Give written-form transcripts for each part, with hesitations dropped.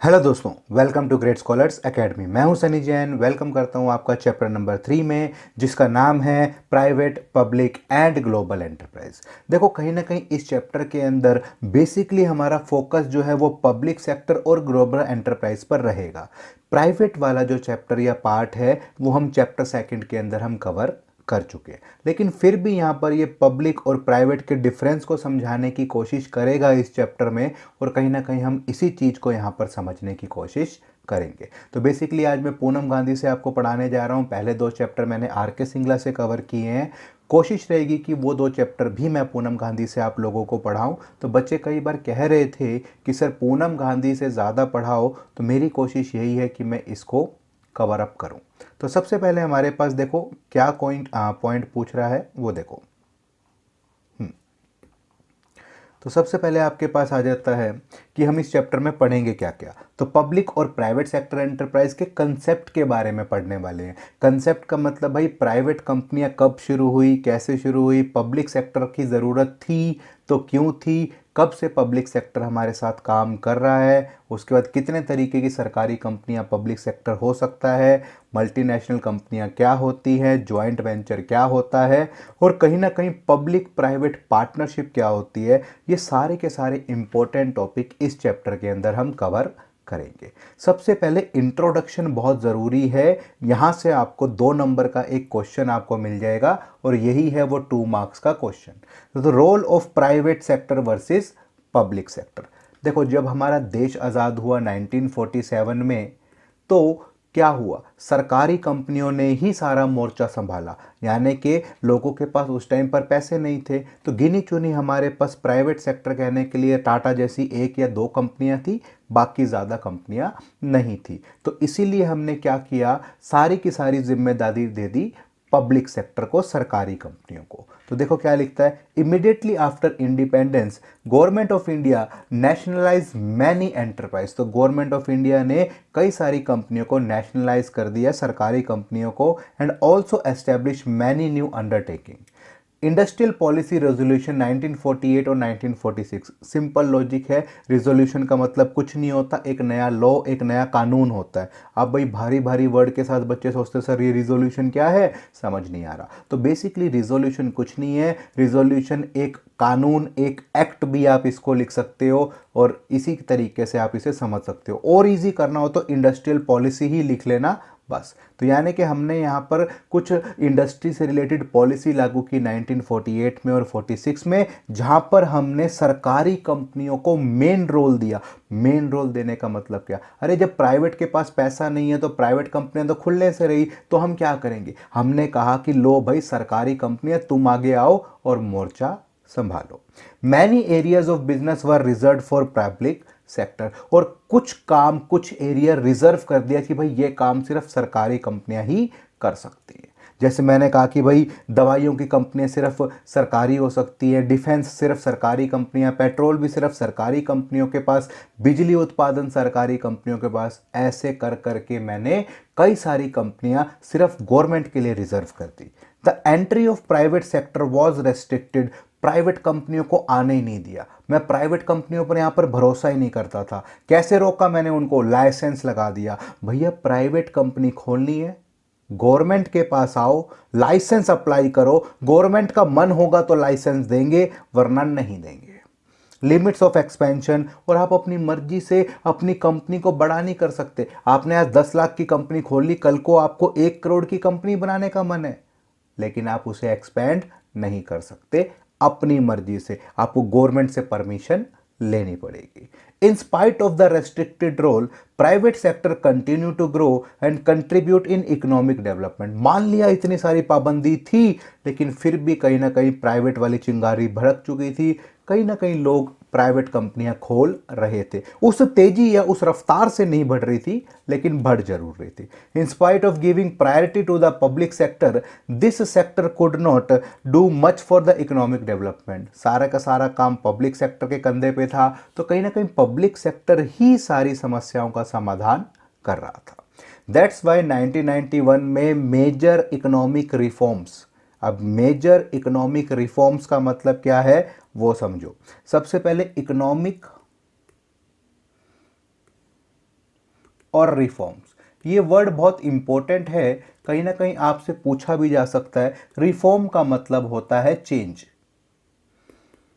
Hello दोस्तों, welcome to great scholars academy. मैं हूं सनी जैन। वेलकम करता हूं आपका चैप्टर नंबर 3 में, जिसका नाम है private, public and global enterprise. देखो, कहीं ना कहीं इस चैप्टर के अंदर बेसिकली हमारा फोकस जो है वो पब्लिक सेक्टर और ग्लोबल एंटरप्राइज पर रहेगा। प्राइवेट वाला जो चैप्टर या पार्ट है वो हम चैप्टर सेकंड के अंदर हम कवर कर चुके हैं, लेकिन फिर भी यहाँ पर ये पब्लिक और प्राइवेट के डिफरेंस को समझाने की कोशिश करेगा इस चैप्टर में, और कहीं ना कहीं हम इसी चीज़ को यहाँ पर समझने की कोशिश करेंगे। तो बेसिकली आज मैं पूनम गांधी से आपको पढ़ाने जा रहा हूँ। पहले 2 चैप्टर मैंने आर के सिंगला से कवर किए हैं। कोशिश रहेगी कि वो 2 चैप्टर भी मैं पूनम गांधी से आप लोगों को पढ़ाऊं। तो बच्चे कई बार कह रहे थे कि सर पूनम गांधी से ज़्यादा पढ़ाओ, तो मेरी कोशिश यही है कि मैं इसको कवर अप करूं। तो सबसे पहले हमारे पास देखो क्या पॉइंट पूछ रहा है वो देखो। तो सबसे पहले आपके पास आ जाता है कि हम इस चैप्टर में पढ़ेंगे क्या क्या। तो पब्लिक और प्राइवेट सेक्टर एंटरप्राइज के कंसेप्ट के बारे में पढ़ने वाले हैं। कंसेप्ट का मतलब भाई प्राइवेट कंपनियां कब शुरू हुई, कैसे शुरू हुई, पब्लिक सेक्टर की ज़रूरत थी तो क्यों थी, कब से पब्लिक सेक्टर हमारे साथ काम कर रहा है, उसके बाद कितने तरीके की सरकारी कंपनियां पब्लिक सेक्टर हो सकता है, मल्टीनेशनल कंपनियां क्या होती हैं, जॉइंट वेंचर क्या होता है, और कहीं ना कहीं पब्लिक प्राइवेट पार्टनरशिप क्या होती है। ये सारे के सारे इंपॉर्टेंट टॉपिक इस चैप्टर के अंदर हम कवर करेंगे। सबसे पहले इंट्रोडक्शन बहुत ज़रूरी है। यहाँ से आपको 2 नंबर का एक क्वेश्चन आपको मिल जाएगा, और यही है वो 2 मार्क्स का क्वेश्चन। तो role of private sector versus public sector. देखो, जब हमारा देश आज़ाद हुआ 1947 में, तो क्या हुआ, सरकारी कंपनियों ने ही सारा मोर्चा संभाला। यानी कि लोगों के पास उस टाइम पर पैसे नहीं थे, तो गिनी चुनी हमारे पास प्राइवेट सेक्टर कहने के लिए टाटा जैसी 1 या 2 कंपनियां थी, बाकी ज़्यादा कंपनियां नहीं थी। तो इसीलिए हमने क्या किया, सारी की सारी जिम्मेदारी दे दी पब्लिक सेक्टर को, सरकारी कंपनियों को। तो देखो क्या लिखता है, immediately after independence government of India nationalise many enterprise. तो गवर्नमेंट ऑफ इंडिया ने कई सारी कंपनियों को नेशनलाइज कर दिया, सरकारी कंपनियों को, and also establish many new undertaking. Industrial policy resolution 1948 और 1946। सिंपल लॉजिक है, रिजोल्यूशन का मतलब कुछ नहीं होता, एक नया लॉ, एक नया कानून होता है। अब भाई भारी भारी वर्ड के साथ बच्चे सोचते सर ये रिजोल्यूशन क्या है, समझ नहीं आ रहा। तो बेसिकली रिजोल्यूशन कुछ नहीं है, रिजोल्यूशन एक कानून, एक एक्ट भी आप इसको लिख सकते हो, और इसी तरीके से आप इसे समझ सकते हो। और इजी करना हो तो इंडस्ट्रियल पॉलिसी ही लिख लेना बस। तो यानी कि हमने यहाँ पर कुछ इंडस्ट्री से रिलेटेड पॉलिसी लागू की 1948 में और 46 में, जहाँ पर हमने सरकारी कंपनियों को मेन रोल दिया। मेन रोल देने का मतलब क्या, अरे जब प्राइवेट के पास पैसा नहीं है तो प्राइवेट कंपनियां तो खुलने से रही, तो हम क्या करेंगे, हमने कहा कि लो भाई सरकारी कंपनियां तुम आगे आओ और मोर्चा संभालो। Many areas of business were reserve for public sector. और कुछ काम, कुछ एरिया रिजर्व कर दिया कि भाई ये काम सिर्फ सरकारी कंपनियां ही कर सकती हैं। जैसे मैंने कहा कि भाई दवाइयों की कंपनियां सिर्फ सरकारी हो सकती हैं, डिफेंस सिर्फ सरकारी कंपनियां, पेट्रोल भी सिर्फ सरकारी कंपनियों के पास, बिजली उत्पादन सरकारी कंपनियों के पास। ऐसे कर करके मैंने कई सारी कंपनियां सिर्फ गवर्नमेंट के लिए रिजर्व कर दी। The entry of private sector was restricted. Private कंपनियों को आने ही नहीं दिया। मैं प्राइवेट कंपनियों पर यहां पर भरोसा ही नहीं करता था। कैसे रोका मैंने उनको, लाइसेंस लगा दिया। भैया प्राइवेट कंपनी खोलनी है, गवर्नमेंट के पास आओ, लाइसेंस अप्लाई करो, गवर्नमेंट का मन होगा तो लाइसेंस देंगे, वरना नहीं देंगे। लिमिट्स ऑफ एक्सपेंशन, और आप अपनी मर्जी से अपनी कंपनी को बड़ा नहीं कर सकते। आपने आज 10 लाख की कंपनी खोल ली, कल को आपको 1 करोड़ की कंपनी बनाने का मन है, लेकिन आप उसे एक्सपेंड नहीं कर सकते अपनी मर्जी से, आपको गवर्नमेंट से परमिशन लेनी पड़ेगी। In spite of the restricted role private sector continue to grow and contribute in economic development. मान लिया इतनी सारी पाबंदी थी, लेकिन फिर भी कहीं ना कहीं प्राइवेट वाली चिंगारी भड़क चुकी थी। कहीं ना कहीं लोग प्राइवेट कंपनियां खोल रहे थे, उस तेजी या उस रफ्तार से नहीं बढ़ रही थी, लेकिन बढ़ जरूर रही थी। In spite of giving priority to the public sector, this sector could not do much for the economic development. सारा का सारा काम पब्लिक सेक्टर के कंधे पे था, तो कहीं ना कहीं पब्लिक सेक्टर ही सारी समस्याओं का समाधान कर रहा था। दैट्स वाई 1991 में मेजर इकोनॉमिक रिफॉर्म्स। अब मेजर इकोनॉमिक रिफॉर्म्स का मतलब क्या है वो समझो। सबसे पहले इकोनॉमिक और रिफॉर्म्स। ये वर्ड बहुत इंपॉर्टेंट है, कहीं ना कहीं आपसे पूछा भी जा सकता है। रिफॉर्म का मतलब होता है चेंज,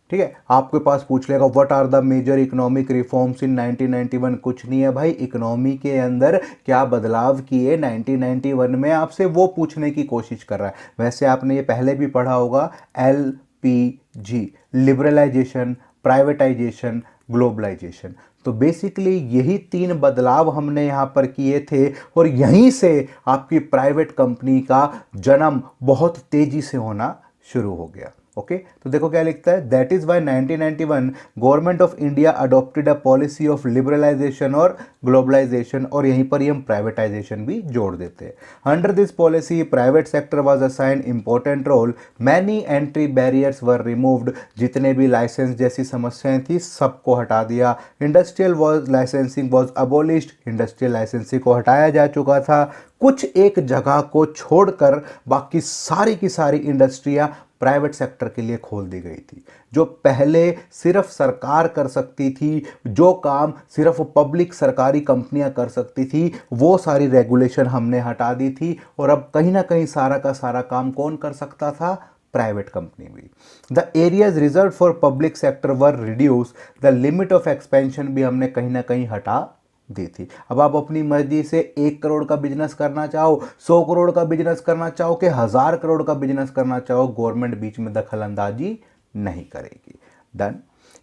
ठीक है। आपके पास पूछ लेगा what are the major economic reforms in 1991। कुछ नहीं है भाई, इकोनॉमी के अंदर क्या बदलाव किए 1991 में, आपसे वो पूछने की कोशिश कर रहा है। वैसे आपने ये पहले भी पढ़ा होगा, LPG, लिबरलाइजेशन, प्राइवेटाइजेशन, ग्लोबलाइजेशन। तो बेसिकली यही 3 बदलाव हमने यहाँ पर किए थे और यहीं से आपकी प्राइवेट कंपनी का जन्म बहुत तेजी से होना शुरू हो गया। ओके तो देखो क्या लिखता है, that is why 1991 government of India adopted a policy of liberalisation और ग्लोबलाइजेशन, और यहीं पर ही हम प्राइवेटाइजेशन भी जोड़ देते हैं। Under this policy private sector was assign important role, many entry barriers were removed, जितने भी लाइसेंस जैसी समस्याएं थी सबको हटा दिया। Industrial was licensing was abolished, industrial licensing को हटाया जा चुका था। कुछ एक जगह को छोड़कर बाकी सारी की सारी इंडस्ट्रियां प्राइवेट सेक्टर के लिए खोल दी गई थी। जो पहले सिर्फ सरकार कर सकती थी, जो काम सिर्फ पब्लिक सरकारी कंपनियां कर सकती थी, वो सारी रेगुलेशन हमने हटा दी थी और अब कहीं ना कहीं सारा का सारा काम कौन कर सकता था, प्राइवेट कंपनी भी। The areas reserve for public sector were reduce, the limit of expansion भी हमने कहीं ना कहीं हटा दी थी। अब आप अपनी मर्जी से 1 करोड़ का बिजनेस करना चाहो, 100 करोड़ का बिजनेस करना चाहो कि 1000 करोड़ का बिजनेस करना चाहो, गवर्नमेंट बीच में दखल अंदाजी नहीं करेगी। डन।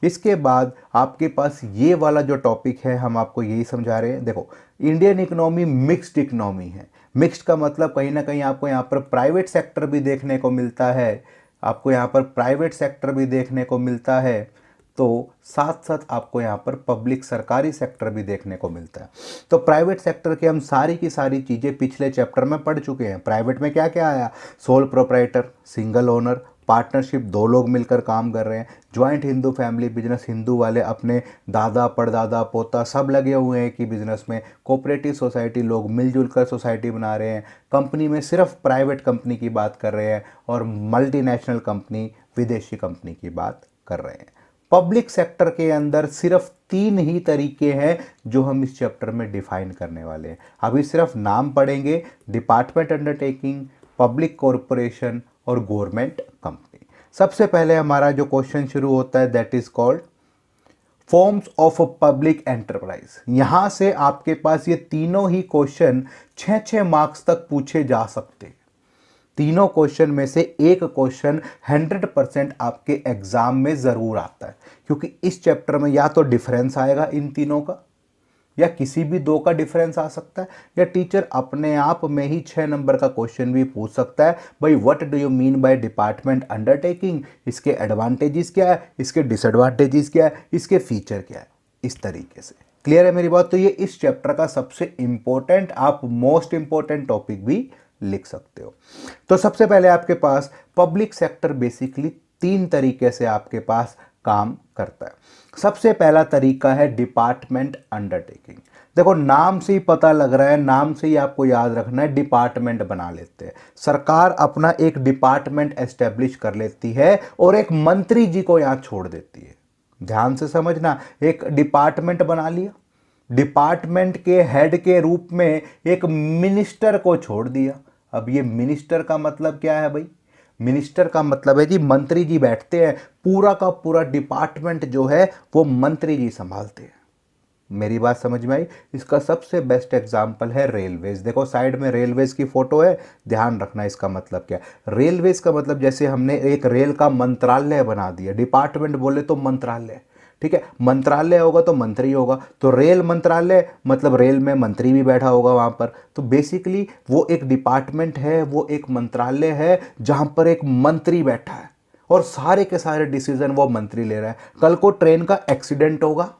इसके बाद आपके पास ये वाला जो टॉपिक है, हम आपको यही समझा रहे हैं। देखो, इंडियन इकोनॉमी मिक्स्ड इकोनॉमी है। मिक्स्ड का मतलब कहीं ना कहीं आपको यहाँ पर प्राइवेट सेक्टर भी देखने को मिलता है, आपको यहाँ पर प्राइवेट सेक्टर भी देखने को मिलता है, तो साथ साथ आपको यहाँ पर पब्लिक सरकारी सेक्टर भी देखने को मिलता है। तो प्राइवेट सेक्टर के हम सारी की सारी चीज़ें पिछले चैप्टर में पढ़ चुके हैं। प्राइवेट में क्या क्या आया, sole proprietor, single owner, partnership, 2 लोग मिलकर काम कर रहे हैं, joint Hindu family business, Hindu वाले अपने दादा परदादा पोता सब लगे हुए हैं कि बिजनेस में, कोऑपरेटिव सोसाइटी, लोग मिलजुल कर सोसाइटी बना रहे हैं, कंपनी में सिर्फ प्राइवेट कंपनी की बात कर रहे हैं और मल्टीनेशनल कंपनी, विदेशी कंपनी की बात कर रहे हैं। पब्लिक सेक्टर के अंदर सिर्फ 3 ही तरीके हैं जो हम इस चैप्टर में डिफाइन करने वाले हैं। अभी सिर्फ नाम पढ़ेंगे, डिपार्टमेंट अंडरटेकिंग, पब्लिक कॉरपोरेशन और गवर्नमेंट कंपनी। सबसे पहले हमारा जो क्वेश्चन शुरू होता है that is called forms of public enterprise. यहां से आपके पास ये तीनों ही क्वेश्चन 6-6 मार्क्स तक पूछे जा सकते हैं। तीनों क्वेश्चन में से एक क्वेश्चन 100% आपके एग्जाम में जरूर आता है, क्योंकि इस चैप्टर में या तो डिफरेंस आएगा इन तीनों का, या किसी भी 2 का डिफरेंस आ सकता है, या टीचर अपने आप में ही 6 नंबर का क्वेश्चन भी पूछ सकता है, भाई what do you mean by department undertaking, इसके एडवांटेजेस क्या है, इसके डिसएडवांटेजेस क्या है, इसके फीचर क्या है, इस तरीके से। क्लियर है मेरी बात? तो ये इस चैप्टर का सबसे इंपॉर्टेंट, आप मोस्ट इंपॉर्टेंट टॉपिक भी लिख सकते हो। तो सबसे पहले आपके पास पब्लिक सेक्टर बेसिकली 3 तरीके से आपके पास काम करता है। सबसे पहला तरीका है डिपार्टमेंट अंडरटेकिंग। देखो, नाम से ही पता लग रहा है, नाम से ही आपको याद रखना है, डिपार्टमेंट बना लेते हैं। सरकार अपना एक डिपार्टमेंट एस्टेब्लिश कर लेती है और एक मंत्री जी को यहां छोड़ देती है। ध्यान से समझना, एक डिपार्टमेंट बना लिया, डिपार्टमेंट के हेड के रूप में एक मिनिस्टर को छोड़ दिया। अब ये मिनिस्टर का मतलब क्या है भाई? मिनिस्टर का मतलब है जी मंत्री जी बैठते हैं, पूरा का पूरा डिपार्टमेंट जो है वो मंत्री जी संभालते हैं। मेरी बात समझ में आई? इसका सबसे बेस्ट एग्जाम्पल है रेलवेज। देखो साइड में रेलवेज की फोटो है, ध्यान रखना इसका मतलब क्या है। रेलवेज का मतलब जैसे हमने एक रेल का मंत्रालय बना दिया, डिपार्टमेंट बोले तो मंत्रालय, ठीक है। मंत्रालय होगा तो मंत्री होगा, तो रेल मंत्रालय मतलब रेल में मंत्री भी बैठा होगा वहां पर। तो बेसिकली वो एक डिपार्टमेंट है, वो एक मंत्रालय है जहां पर एक मंत्री बैठा है और सारे के सारे डिसीजन वो मंत्री ले रहा है। कल को ट्रेन का एक्सीडेंट होगा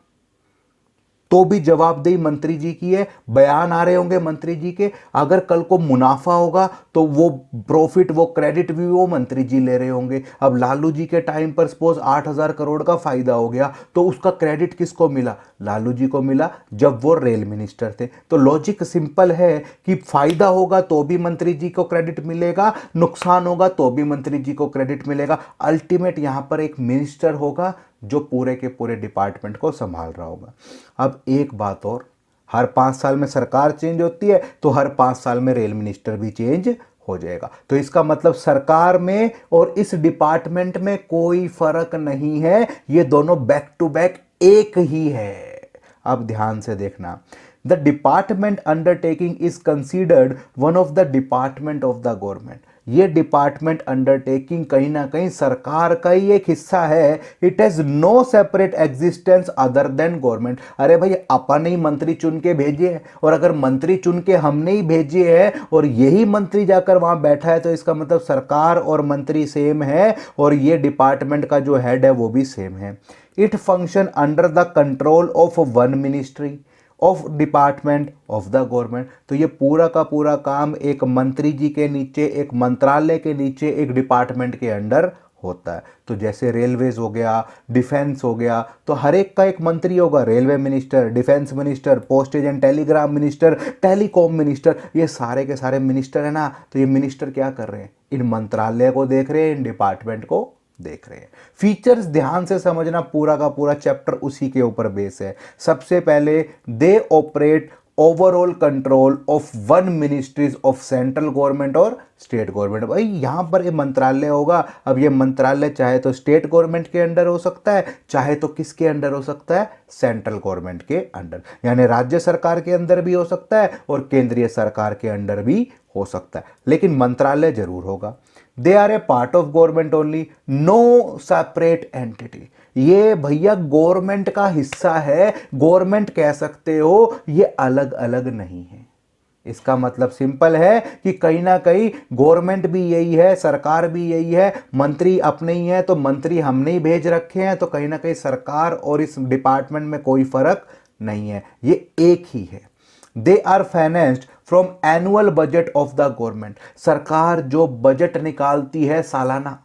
तो भी जवाबदेही मंत्री जी की है, बयान आ रहे होंगे मंत्री जी के। अगर कल को मुनाफा होगा तो वो प्रॉफिट, वो क्रेडिट भी वो मंत्री जी ले रहे होंगे। अब लालू जी के टाइम पर सपोज 8000 करोड़ का फायदा हो गया तो उसका क्रेडिट किसको मिला? लालू जी को मिला, जब वो रेल मिनिस्टर थे। तो लॉजिक सिंपल है कि फायदा होगा तो भी मंत्री जी को क्रेडिट मिलेगा, नुकसान होगा तो भी मंत्री जी को क्रेडिट मिलेगा। अल्टीमेट यहां पर एक मिनिस्टर होगा जो पूरे के पूरे डिपार्टमेंट को संभाल रहा होगा। अब एक बात और, हर 5 साल में सरकार चेंज होती है तो हर 5 साल में रेल मिनिस्टर भी चेंज हो जाएगा। तो इसका मतलब सरकार में और इस डिपार्टमेंट में कोई फर्क नहीं है, ये दोनों बैक टू बैक एक ही है। अब ध्यान से देखना, the department undertaking is considered one of the department of the government. ये डिपार्टमेंट अंडरटेकिंग कहीं ना कहीं सरकार का ही एक हिस्सा है। It has no separate existence other than government. अरे भाई, अपन ही मंत्री चुन के भेजे हैं, और अगर मंत्री चुन के हमने ही भेजे हैं और यही मंत्री जाकर वहां बैठा है, तो इसका मतलब सरकार और मंत्री सेम है और ये डिपार्टमेंट का जो हेड है वो भी सेम है। It function under the control of one ministry of department of the government. तो ये पूरा का पूरा काम एक मंत्री जी के नीचे, एक मंत्रालय के नीचे, एक डिपार्टमेंट के अंडर होता है। तो जैसे रेलवेज हो गया, डिफेंस हो गया, तो हर एक का एक मंत्री होगा, railway minister, defence minister, postage and Telegram minister, telecom minister, ये सारे के सारे मिनिस्टर है ना। तो ये मिनिस्टर क्या कर रहे हैं, इन मंत्रालय को देख रहे हैं, इन डिपार्टमेंट को देख रहे हैं। फीचर्स ध्यान से समझना, पूरा का पूरा चैप्टर उसी के ऊपर बेस है। सबसे पहले, they operate overall control of one ministries of central government और स्टेट गवर्नमेंट। भाई यहां पर ये मंत्रालय होगा, अब ये मंत्रालय चाहे तो स्टेट गवर्नमेंट के अंडर हो सकता है, चाहे तो किसके अंडर हो सकता है, सेंट्रल गवर्नमेंट के अंडर, यानी राज्य सरकार के अंदर भी हो सकता है और केंद्रीय सरकार के अंडर भी हो सकता है, लेकिन मंत्रालय जरूर होगा। They are a part of government only, no separate entity. ये भैया गवर्नमेंट का हिस्सा है, गवर्नमेंट कह सकते हो, ये अलग अलग नहीं है। इसका मतलब सिंपल है कि कहीं ना कहीं गवर्नमेंट भी यही है, सरकार भी यही है, मंत्री अपने ही है, तो मंत्री हमने ही भेज रखे हैं, तो कहीं ना कहीं सरकार और इस डिपार्टमेंट में कोई फर्क नहीं है, ये एक ही है। They are financed from annual budget of the government. सरकार जो बजट निकालती है सालाना,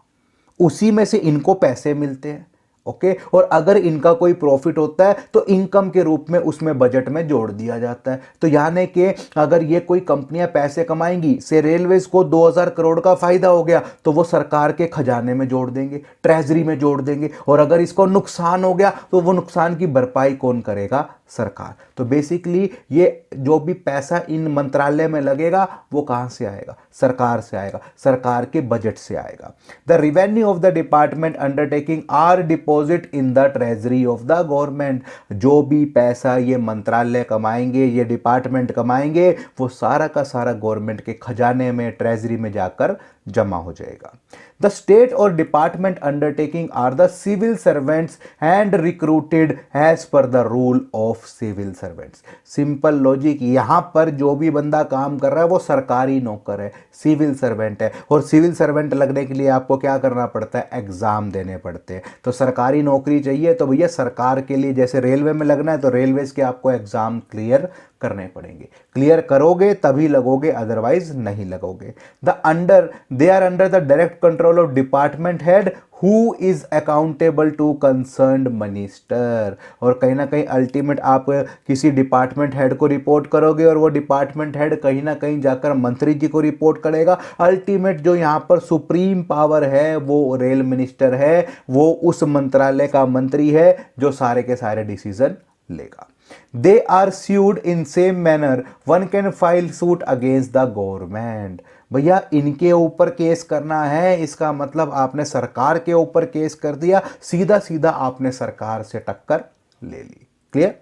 उसी में से इनको पैसे मिलते हैं। ओके, और अगर इनका कोई प्रॉफिट होता है तो इनकम के रूप में उसमें बजट में जोड़ दिया जाता है। तो यानी कि अगर ये कोई कंपनियां पैसे कमाएंगी, से रेलवेज को 2000 करोड़ का फायदा हो गया, तो वो सरकार के खजाने में जोड़ देंगे, ट्रेजरी में जोड़ देंगे, और अगर इसको नुकसान हो गया तो वो नुकसान की भरपाई कौन करेगा, सरकार। तो बेसिकली ये जो भी पैसा इन मंत्रालय में लगेगा वो कहां से आएगा, सरकार से आएगा, सरकार के बजट से आएगा। The revenue of the department undertaking are deposit in the treasury of the government. जो भी पैसा ये मंत्रालय कमाएंगे, ये डिपार्टमेंट कमाएंगे, वो सारा का सारा गवर्नमेंट के खजाने में, ट्रेजरी में जाकर जमा हो जाएगा। द स्टेट और department undertaking are the civil servants and recruited as per the rule of civil servants. Simple logic, यहां पर जो भी बंदा काम कर रहा है वो सरकारी नौकर है, सिविल सर्वेंट है, और सिविल सर्वेंट लगने के लिए आपको क्या करना पड़ता है, एग्जाम देने पड़ते हैं। तो सरकारी नौकरी चाहिए तो भैया सरकार के लिए, जैसे रेलवे में लगना है तो रेलवेज के आपको एग्जाम क्लियर करने पड़ेंगे, क्लियर करोगे तभी लगोगे, अदरवाइज नहीं लगोगे। They are under the direct control of department head who is accountable to concerned minister. और कहीं ना कहीं अल्टीमेट आप किसी डिपार्टमेंट हेड को रिपोर्ट करोगे और वो डिपार्टमेंट हेड कहीं ना कहीं जाकर मंत्री जी को रिपोर्ट करेगा। अल्टीमेट जो यहाँ पर सुप्रीम पावर है वो रेल मिनिस्टर है, वो उस मंत्रालय का मंत्री है जो सारे के सारे डिसीजन लेगा। They are sued in same manner. One can file suit against the government. भैया इनके ऊपर केस करना है, इसका मतलब आपने सरकार के ऊपर केस कर दिया, सीधा सीधा आपने सरकार से टक्कर ले ली। क्लियर?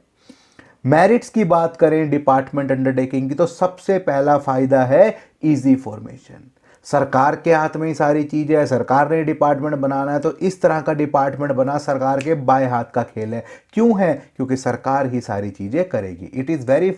मेरिट्स की बात करें डिपार्टमेंट अंडरटेकिंग की, तो सबसे पहला फायदा है इजी फॉर्मेशन। सरकार के हाथ में ही सारी चीज़ें है, सरकार ने डिपार्टमेंट बनाना है, तो इस तरह का डिपार्टमेंट बना, सरकार के बाएं हाथ का खेल है। क्यों है? क्योंकि सरकार ही सारी चीज़ें करेगी। It is very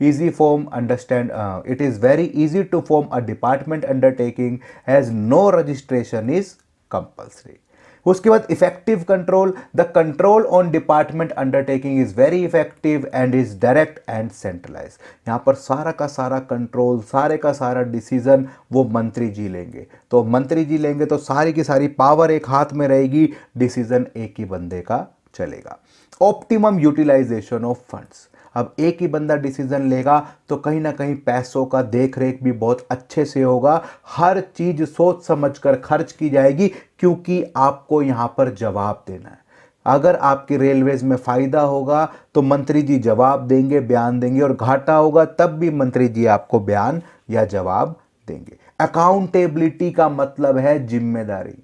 easy form understand, it is very easy to form a department undertaking as no registration is compulsory. उसके बाद effective control, the control on department undertaking is very effective and is direct and centralise. यहाँ पर सारा का सारा control, सारे का सारा डिसीजन वो मंत्री जी लेंगे। तो मंत्री जी लेंगे तो सारी की सारी पावर एक हाथ में रहेगी, डिसीजन एक ही बंदे का चलेगा। ऑप्टिमम यूटिलाइजेशन ऑफ फंड्स, अब एक ही बंदा डिसीजन लेगा तो कहीं ना कहीं पैसों का देख रेख भी बहुत अच्छे से होगा, हर चीज सोच समझकर खर्च की जाएगी, क्योंकि आपको यहां पर जवाब देना है। अगर आपके रेलवेज में फ़ायदा होगा तो मंत्री जी जवाब देंगे, बयान देंगे, और घाटा होगा तब भी मंत्री जी आपको बयान या जवाब देंगे। अकाउंटेबिलिटी का मतलब है जिम्मेदारी,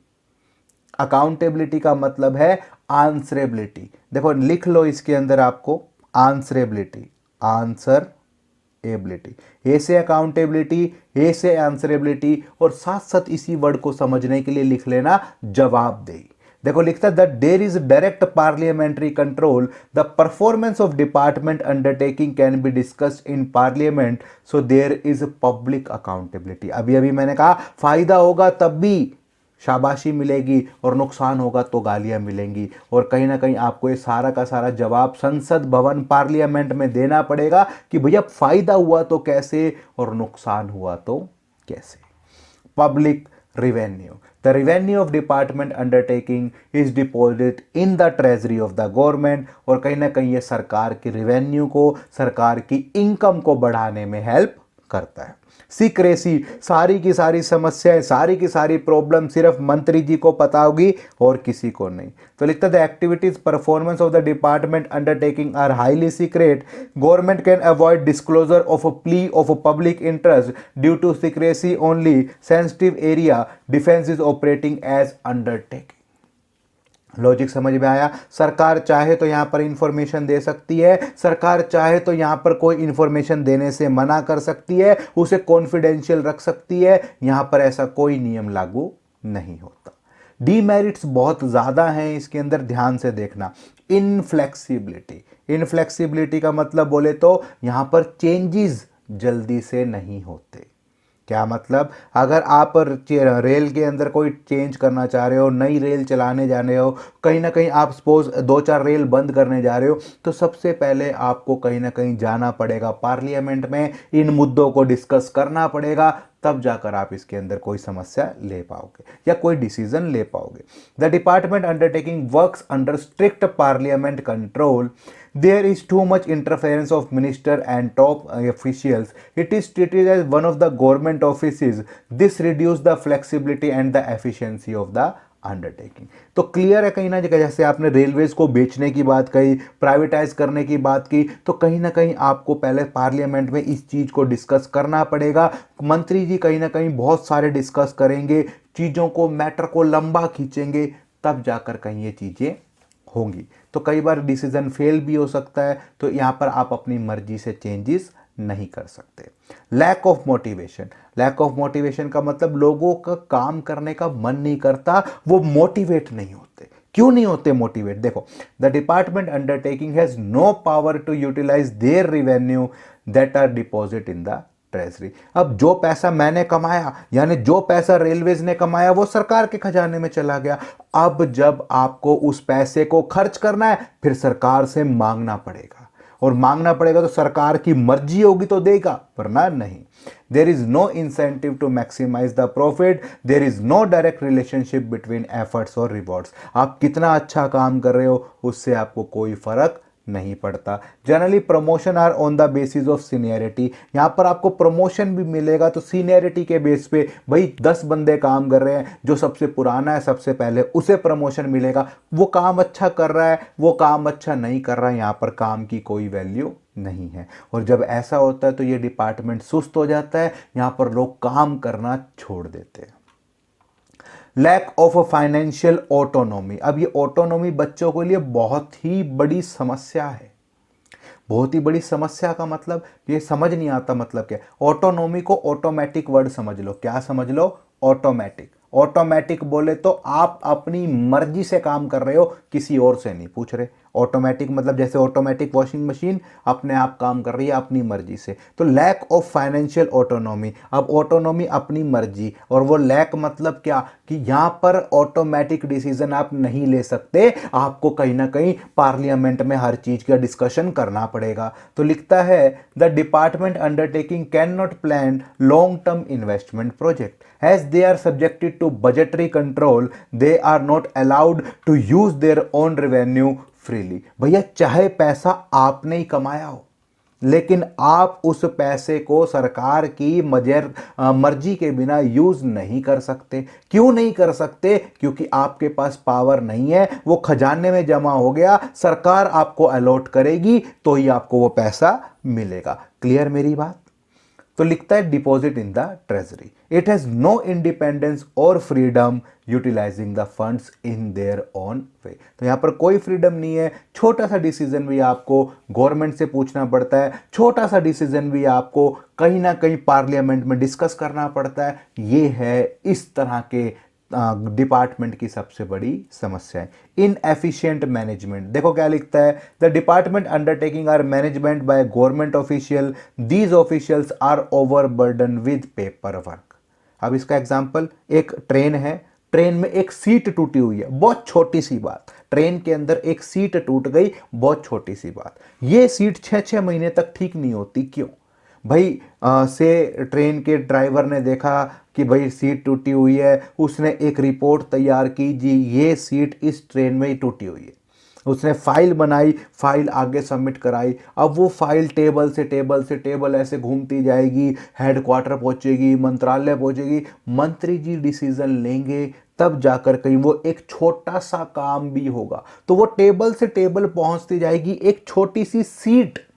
अकाउंटेबिलिटी का मतलब है आंसरेबिलिटी। देखो लिख लो इसके अंदर आपको आंसरेबिलिटी, आंसर एबिलिटी, ए से अकाउंटेबिलिटी, ए से आंसरेबिलिटी, और साथ साथ इसी वर्ड को समझने के लिए लिख लेना जवाबदेही। देखो लिखता है that there is direct parliamentary control, the performance of department undertaking can be discussed in parliament, so there is public accountability. अभी अभी मैंने कहा फायदा होगा तब भी शाबाशी मिलेगी और नुकसान होगा तो गालियां मिलेंगी, और कहीं ना कहीं आपको ये सारा का सारा जवाब संसद भवन पार्लियामेंट में देना पड़ेगा कि भैया फायदा हुआ तो कैसे और नुकसान हुआ तो कैसे। Public revenue, the revenue of department undertaking is deposited in the treasury of the government, और कहीं ना कहीं ये सरकार की रेवेन्यू को, सरकार की इनकम को बढ़ाने में हेल्प करता है। सीक्रेसी, सारी की सारी समस्याएं, सारी की सारी प्रॉब्लम सिर्फ मंत्री जी को पता होगी और किसी को नहीं। तो लिखता है activities performance of the department undertaking are highly secret, government can avoid disclosure of a plea of public interest due to secrecy only, sensitive area, defence is operating as undertaking. Logic समझ में आया? सरकार चाहे तो यहां पर information दे सकती है, सरकार चाहे तो यहां पर कोई इंफॉर्मेशन देने से मना कर सकती है, उसे कॉन्फिडेंशियल रख सकती है, यहां पर ऐसा कोई नियम लागू नहीं होता। डीमेरिट्स बहुत ज़्यादा हैं इसके अंदर, ध्यान से देखना। इनफ्लेक्सिबिलिटी, इनफ्लेक्सिबिलिटी का मतलब बोले तो यहां पर चेंजेस जल्दी से नहीं होते। क्या मतलब? अगर आप रेल के अंदर कोई चेंज करना चाह रहे हो, नई रेल चलाने जाने हो, कहीं ना कहीं आप सपोज 2-4 रेल बंद करने जा रहे हो, तो सबसे पहले आपको कहीं ना कहीं जाना पड़ेगा पार्लियामेंट में, इन मुद्दों को डिस्कस करना पड़ेगा, तब जाकर आप इसके अंदर कोई समस्या ले पाओगे या कोई डिसीजन ले पाओगे। The department undertaking works under strict parliament control, there is too much interference of minister and top officials, it is treated as one of the government offices, this reduce the flexibility and the efficiency of the undertaking. तो clear है कहीं ना कहीं, जैसे आपने railways को बेचने की बात कही, प्राइवेटाइज करने की बात की, तो कहीं ना कहीं आपको पहले पार्लियामेंट में इस चीज़ को डिस्कस करना पड़ेगा। मंत्री जी कहीं ना कहीं बहुत सारे डिस्कस करेंगे, चीज़ों को, मैटर को लंबा खींचेंगे, तब जाकर कहीं ये चीज़ें होंगी। तो कई बार डिसीजन फेल भी हो सकता है, तो यहाँ पर आप अपनी मर्जी से चेंजेस नहीं कर सकते। Lack of motivation, lack of motivation का मतलब लोगों का काम करने का मन नहीं करता, वो मोटिवेट नहीं होते। क्यों नहीं होते मोटिवेट? देखो, the department undertaking has no power to utilise their revenue that are deposit in the treasury. अब जो पैसा मैंने कमाया, यानी जो पैसा रेलवेज ने कमाया, वो सरकार के खजाने में चला गया। अब जब आपको उस पैसे को खर्च करना है, फिर सरकार से मांगना पड़ेगा, और मांगना पड़ेगा तो सरकार की मर्जी होगी तो देगा, वरना नहीं। There is no incentive to maximise the profit, there is no direct relationship between efforts और रिवॉर्ड्स। आप कितना अच्छा काम कर रहे हो, उससे आपको कोई फर्क नहीं पड़ता। Generally promotion are on the basis of seniority, यहाँ पर आपको प्रमोशन भी मिलेगा तो सीनियरिटी के बेस पे। भाई 10 बंदे काम कर रहे हैं, जो सबसे पुराना है सबसे पहले उसे प्रमोशन मिलेगा। वो काम अच्छा कर रहा है, वो काम अच्छा नहीं कर रहा है, यहाँ पर काम की कोई वैल्यू नहीं है। और जब ऐसा होता है तो ये डिपार्टमेंट सुस्त हो जाता है, यहाँ पर लोग काम करना छोड़ देते हैं। लैक ऑफ फाइनेंशियल ऑटोनॉमी, अब ये ऑटोनॉमी बच्चों के लिए बहुत ही बड़ी समस्या है। बहुत ही बड़ी समस्या का मतलब ये समझ नहीं आता, मतलब क्या? ऑटोनॉमी को ऑटोमेटिक वर्ड समझ लो। क्या समझ लो? ऑटोमेटिक। ऑटोमेटिक बोले तो आप अपनी मर्जी से काम कर रहे हो, किसी और से नहीं पूछ रहे। ऑटोमेटिक मतलब जैसे ऑटोमेटिक वॉशिंग मशीन अपने आप काम कर रही है अपनी मर्जी से। तो लैक ऑफ फाइनेंशियल ऑटोनॉमी, अब ऑटोनॉमी अपनी मर्जी, और वो लैक मतलब क्या कि यहाँ पर ऑटोमेटिक डिसीजन आप नहीं ले सकते, आपको कहीं ना कहीं पार्लियामेंट में हर चीज का डिस्कशन करना पड़ेगा। तो लिखता है the department undertaking can not plan long term investment project as they are subjected to budgetary control, they are not allowed to use their own revenue freely। भैया चाहे पैसा आपने ही कमाया हो, लेकिन आप उस पैसे को सरकार की मर्जी के बिना यूज नहीं कर सकते। क्यों नहीं कर सकते? क्योंकि आपके पास पावर नहीं है, वो खजाने में जमा हो गया, सरकार आपको अलॉट करेगी तो ही आपको वो पैसा मिलेगा। क्लियर मेरी बात? तो लिखता है deposit in the treasury, it has no independence और freedom utilising the funds in their own way. तो यहां पर कोई फ्रीडम नहीं है, छोटा सा डिसीजन भी आपको गवर्नमेंट से पूछना पड़ता है, छोटा सा डिसीजन भी आपको कहीं ना कहीं पार्लियामेंट में डिस्कस करना पड़ता है। ये है इस तरह के डिपार्टमेंट की सबसे बड़ी समस्या है, इनएफिशिएंट मैनेजमेंट। देखो क्या लिखता है, the department undertaking are management by government official, these officials are overburden with paper work. अब इसका एग्जांपल, एक ट्रेन है, ट्रेन में एक सीट टूटी हुई है, बहुत छोटी सी बात, ट्रेन के अंदर एक सीट टूट गई, बहुत छोटी सी बात। ये सीट 6-6 महीने तक ठीक नहीं होती, क्यों भाई? से ट्रेन के ड्राइवर ने देखा कि भाई सीट टूटी हुई है, उसने एक रिपोर्ट तैयार की, जी ये सीट इस ट्रेन में ही टूटी हुई है, उसने फाइल बनाई, फाइल आगे सबमिट कराई। अब वो फाइल टेबल से टेबल ऐसे घूमती जाएगी, हेडक्वार्टर पहुंचेगी, मंत्रालय पहुंचेगी, मंत्री जी डिसीजन लेंगे, तब जाकर कहीं वो एक छोटा सा काम भी होगा। तो वो टेबल से टेबल पहुंचती जाएगी, एक छोटी सी सीट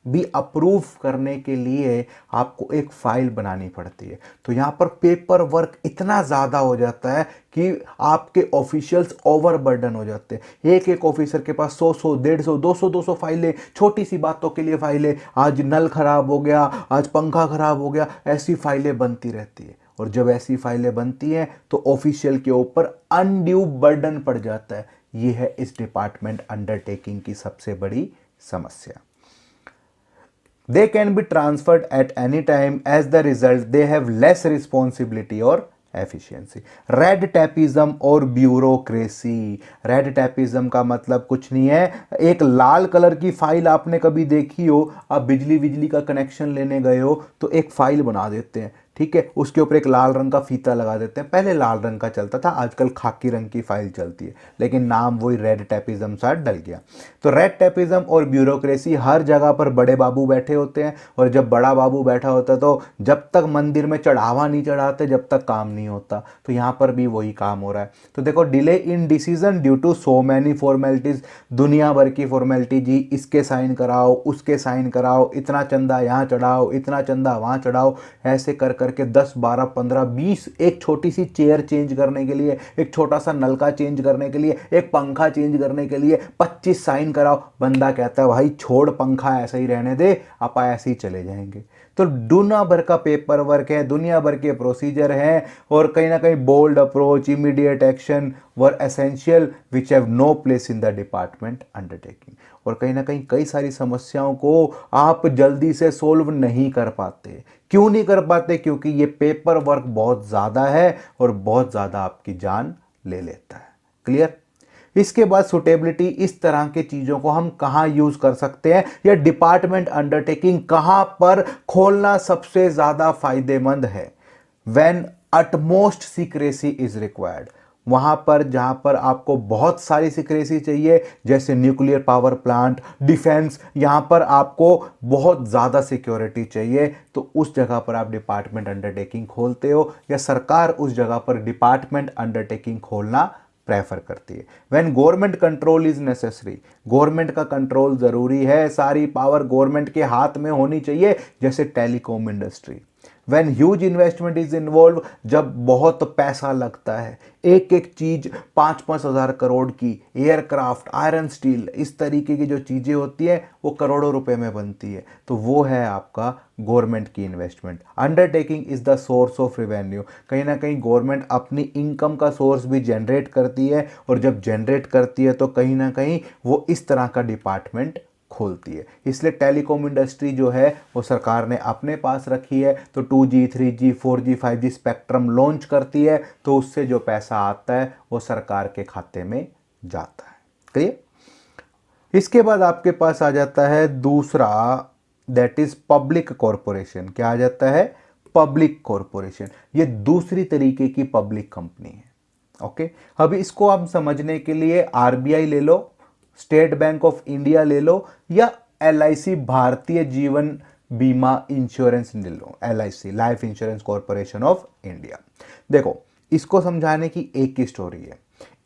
भी अप्रूव करने के लिए आपको एक फाइल बनानी पड़ती है। तो यहां पर पेपर वर्क इतना ज़्यादा हो जाता है कि आपके ऑफिशियल्स ओवरबर्डन हो जाते हैं। एक एक ऑफिसर के पास 100-100, 150, 200-200 फाइलें, छोटी सी बातों के लिए फाइलें, आज नल खराब हो गया, आज पंखा खराब हो गया, ऐसी फाइलें बनती रहती है। और जब ऐसी फाइलें बनती हैं तो ऑफिशियल के ऊपर अनड्यू बर्डन पड़ जाता है। ये है इस डिपार्टमेंट अंडरटेकिंग की सबसे बड़ी समस्या। They can be transferred at any time, as the result they have less responsibility और एफिशिएंसी। रेड टैपिज्म और ब्यूरोक्रेसी। रेड टैपिज्म का मतलब कुछ नहीं है, एक लाल कलर की फाइल आपने कभी देखी हो, आप बिजली का कनेक्शन लेने गए हो तो एक फाइल बना देते हैं, ठीक है, उसके ऊपर एक लाल रंग का फीता लगा देते हैं। पहले लाल रंग का चलता था, आजकल खाकी रंग की फाइल चलती है, लेकिन नाम वही रेड टैपिज्म सा डल गया। तो रेड टैपिज्म और ब्यूरोक्रेसी, हर जगह पर बड़े बाबू बैठे होते हैं, और जब बड़ा बाबू बैठा होता है तो जब तक मंदिर में चढ़ावा नहीं चढ़ाते जब तक काम नहीं होता। तो यहाँ पर भी वही काम हो रहा है। तो देखो, delay in decision due to so many formalities, दुनिया भर की फॉर्मेलिटी, जी इसके साइन कराओ, उसके साइन कराओ, इतना चंदा यहाँ चढ़ाओ, इतना चंदा वहाँ चढ़ाओ, ऐसे कर करके 10, 12, 15, 20, एक छोटी सी चेयर चेंज करने के लिए, एक छोटा सा नलका चेंज करने के लिए, एक पंखा चेंज करने के लिए 25 साइन कराओ। बंदा कहता है भाई छोड़, पंखा ऐसे ही रहने दे, आपा ऐसे ही चले जाएंगे। तो दुनिया भर का पेपर वर्क है, दुनिया भर के प्रोसीजर हैं, और कहीं ना कहीं bold approach, immediate action were essential which have no place in the department undertaking. और कहीं ना कहीं कई सारी समस्याओं को आप जल्दी से सोल्व नहीं कर पाते। क्यों नहीं कर पाते? क्योंकि ये पेपर वर्क बहुत ज़्यादा है और बहुत ज़्यादा आपकी जान ले लेता है। क्लियर? इसके बाद सुटेबिलिटी, इस तरह की चीज़ों को हम कहाँ यूज़ कर सकते हैं, या डिपार्टमेंट अंडरटेकिंग कहाँ पर खोलना सबसे ज़्यादा फायदेमंद है। When utmost secrecy is required, वहाँ पर जहाँ पर आपको बहुत सारी सीक्रेसी चाहिए, जैसे न्यूक्लियर पावर प्लांट, डिफेंस, यहाँ पर आपको बहुत ज़्यादा सिक्योरिटी चाहिए, तो उस जगह पर आप डिपार्टमेंट अंडरटेकिंग खोलते हो, या सरकार उस जगह पर डिपार्टमेंट अंडरटेकिंग खोलना प्रेफर करती है। When government control is necessary, government का कंट्रोल ज़रूरी है, सारी पावर गवर्नमेंट के हाथ में होनी चाहिए, जैसे telecom industry. When huge investment is involve, जब बहुत पैसा लगता है, एक एक चीज 5-5 हज़ार करोड़ की, एयरक्राफ्ट, आयरन स्टील, इस तरीके की जो चीज़ें होती हैं वो करोड़ों रुपए में बनती है, तो वो है आपका गवर्नमेंट की investment. Undertaking is the source of revenue, कहीं ना कहीं गवर्नमेंट अपनी इनकम का सोर्स भी जनरेट करती है, और जब जनरेट करती है तो कहीं ना कहीं वो इस तरह का डिपार्टमेंट खोलती है। इसलिए टेलीकॉम इंडस्ट्री जो है वो सरकार ने अपने पास रखी है, तो 2G, 3G, 4G, 5G spectrum launch करती है, तो उससे जो पैसा आता है वो सरकार के खाते में जाता है। क्लियर? इसके बाद आपके पास आ जाता है दूसरा, दैट इज पब्लिक कॉरपोरेशन। क्या आ जाता है? Public corporation. ये दूसरी तरीके की पब्लिक कंपनी है। ओके, अभी इसको आप समझने के लिए आरबीआई ले लो, स्टेट बैंक ऑफ इंडिया ले लो, या LIC भारतीय जीवन बीमा insurance Nigam, LIC life insurance corporation of India. देखो इसको समझाने की एक ही स्टोरी है,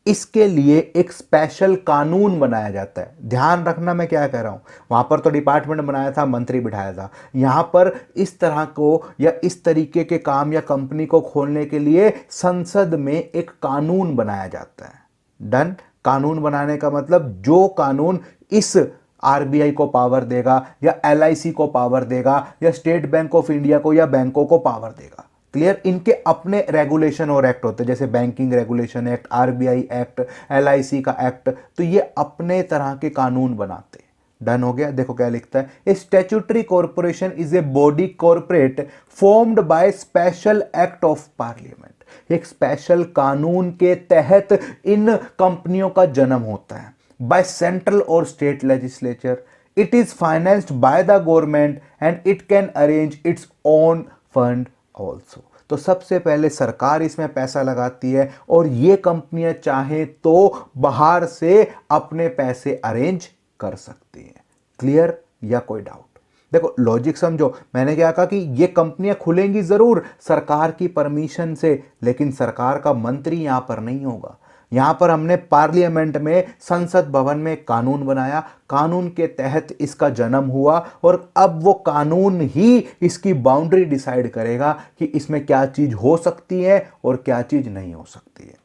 इसके लिए एक स्पेशल कानून बनाया जाता है। ध्यान रखना मैं क्या कह रहा हूं, वहां पर तो डिपार्टमेंट बनाया था, मंत्री बिठाया था, यहां पर इस तरह को या इस तरीके के काम या कंपनी को खोलने के लिए संसद में एक कानून बनाया जाता है। डन। कानून बनाने का मतलब जो कानून इस RBI को पावर देगा या LIC को पावर देगा या स्टेट बैंक ऑफ इंडिया को या बैंकों को पावर देगा। क्लियर। इनके अपने रेगुलेशन और एक्ट होते हैं, जैसे banking regulation act, RBI act, LIC का एक्ट, तो ये अपने तरह के कानून बनाते हैं। डन हो गया। देखो क्या लिखता है, a statutory corporation is a body corporate formed by special act of parliament. एक स्पेशल कानून के तहत इन कंपनियों का जन्म होता है बाय सेंट्रल और state legislature. It is financed by the government and it can arrange its own fund also. तो सबसे पहले सरकार इसमें पैसा लगाती है और ये कंपनियां चाहें तो बाहर से अपने पैसे अरेंज कर सकती हैं। क्लियर या कोई डाउट? देखो लॉजिक समझो, मैंने क्या कहा कि ये कंपनियां खुलेंगी जरूर सरकार की परमिशन से, लेकिन सरकार का मंत्री यहां पर नहीं होगा। यहां पर हमने पार्लियामेंट में, संसद भवन में कानून बनाया, कानून के तहत इसका जन्म हुआ और अब वो कानून ही इसकी बाउंड्री डिसाइड करेगा कि इसमें क्या चीज हो सकती है और क्या चीज नहीं हो सकती है।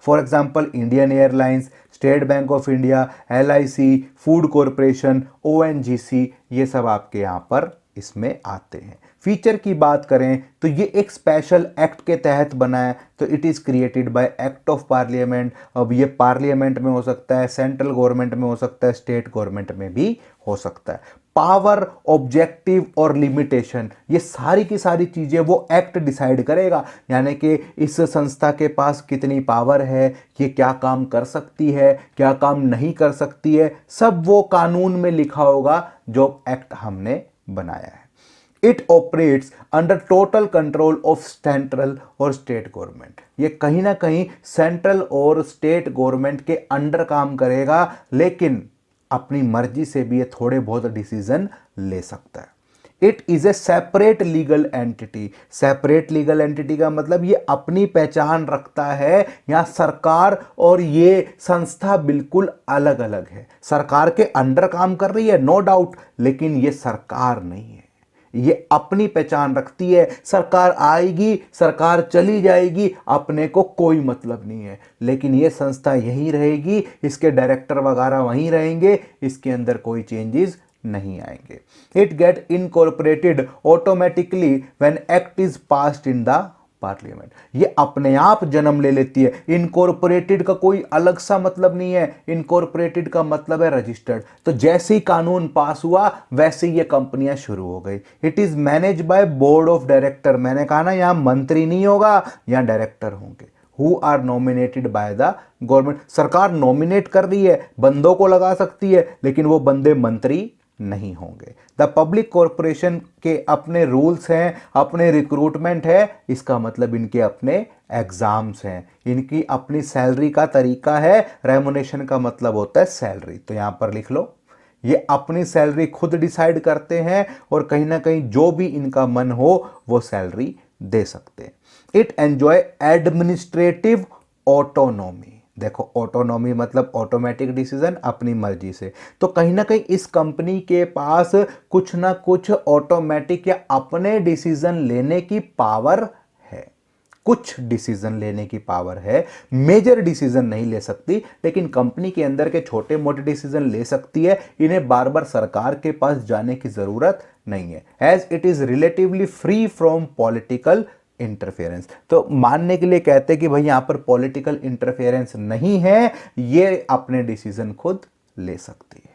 For example Indian airlines, state bank of India, LIC, food corporation, ONGC, ये सब आपके यहां पर इसमें आते हैं। फीचर की बात करें तो ये एक स्पेशल एक्ट के तहत बना है, तो it is created by act of parliament. अब ये पार्लियामेंट में हो सकता है, सेंट्रल गवर्नमेंट में हो सकता है, स्टेट गवर्नमेंट में भी हो सकता है। पावर, ऑब्जेक्टिव और लिमिटेशन, ये सारी की सारी चीज़ें वो एक्ट डिसाइड करेगा, यानी कि इस संस्था के पास कितनी पावर है, ये क्या काम कर सकती है, क्या काम नहीं कर सकती है, सब वो कानून में लिखा होगा जो एक्ट हमने बनाया है। It operates under total control of central और स्टेट गवर्नमेंट। ये कहीं ना कहीं सेंट्रल और स्टेट गवर्नमेंट के अंडर काम करेगा, लेकिन अपनी मर्जी से भी ये थोड़े बहुत डिसीजन ले सकता है। It is a separate legal entity. Separate legal entity का मतलब ये अपनी पहचान रखता है। यहां सरकार और ये संस्था बिल्कुल अलग अलग है। सरकार के अंडर काम कर रही है नो डाउट, लेकिन ये सरकार नहीं है, ये अपनी पहचान रखती है। सरकार आएगी, सरकार चली जाएगी, अपने को कोई मतलब नहीं है, लेकिन ये संस्था यहीं रहेगी, इसके डायरेक्टर वगैरह वहीं रहेंगे, इसके अंदर कोई चेंजेस नहीं आएंगे। It get incorporated automatically when act is passed in the parliament. ये अपने आप जन्म ले लेती है। इनकॉर्पोरेटेड का कोई अलग सा मतलब नहीं है, इनकॉर्पोरेटेड का मतलब है रजिस्टर्ड। तो जैसे ही कानून पास हुआ वैसे ही ये कंपनियां शुरू हो गई। It is manage by board of director. मैंने कहा ना यहां मंत्री नहीं होगा, यहां डायरेक्टर होंगे, who are nominated by the government. सरकार नॉमिनेट कर रही है, बंदों को लगा सकती है, लेकिन वो बंदे मंत्री नहीं होंगे। द पब्लिक कॉरपोरेशन के अपने रूल्स हैं, अपने रिक्रूटमेंट है, इसका मतलब इनके अपने एग्जाम्स हैं, इनकी अपनी सैलरी का तरीका है। रेमुनेशन का मतलब होता है सैलरी, तो यहां पर लिख लो ये अपनी सैलरी खुद डिसाइड करते हैं और कहीं ना कहीं जो भी इनका मन हो वो सैलरी दे सकते हैं। It enjoy administrative autonomy. देखो ऑटोनॉमी मतलब ऑटोमेटिक डिसीजन, अपनी मर्जी से। तो कहीं ना कहीं इस कंपनी के पास कुछ ना कुछ ऑटोमेटिक या अपने डिसीजन लेने की पावर है, कुछ डिसीजन लेने की पावर है। मेजर डिसीजन नहीं ले सकती, लेकिन कंपनी के अंदर के छोटे मोटे डिसीजन ले सकती है। इन्हें बार बार सरकार के पास जाने की जरूरत नहीं है, as it is relatively free from political interference. तो मानने के लिए कहते हैं कि भाई यहां पर पॉलिटिकल इंटरफेरेंस नहीं है, ये अपने डिसीजन खुद ले सकती है।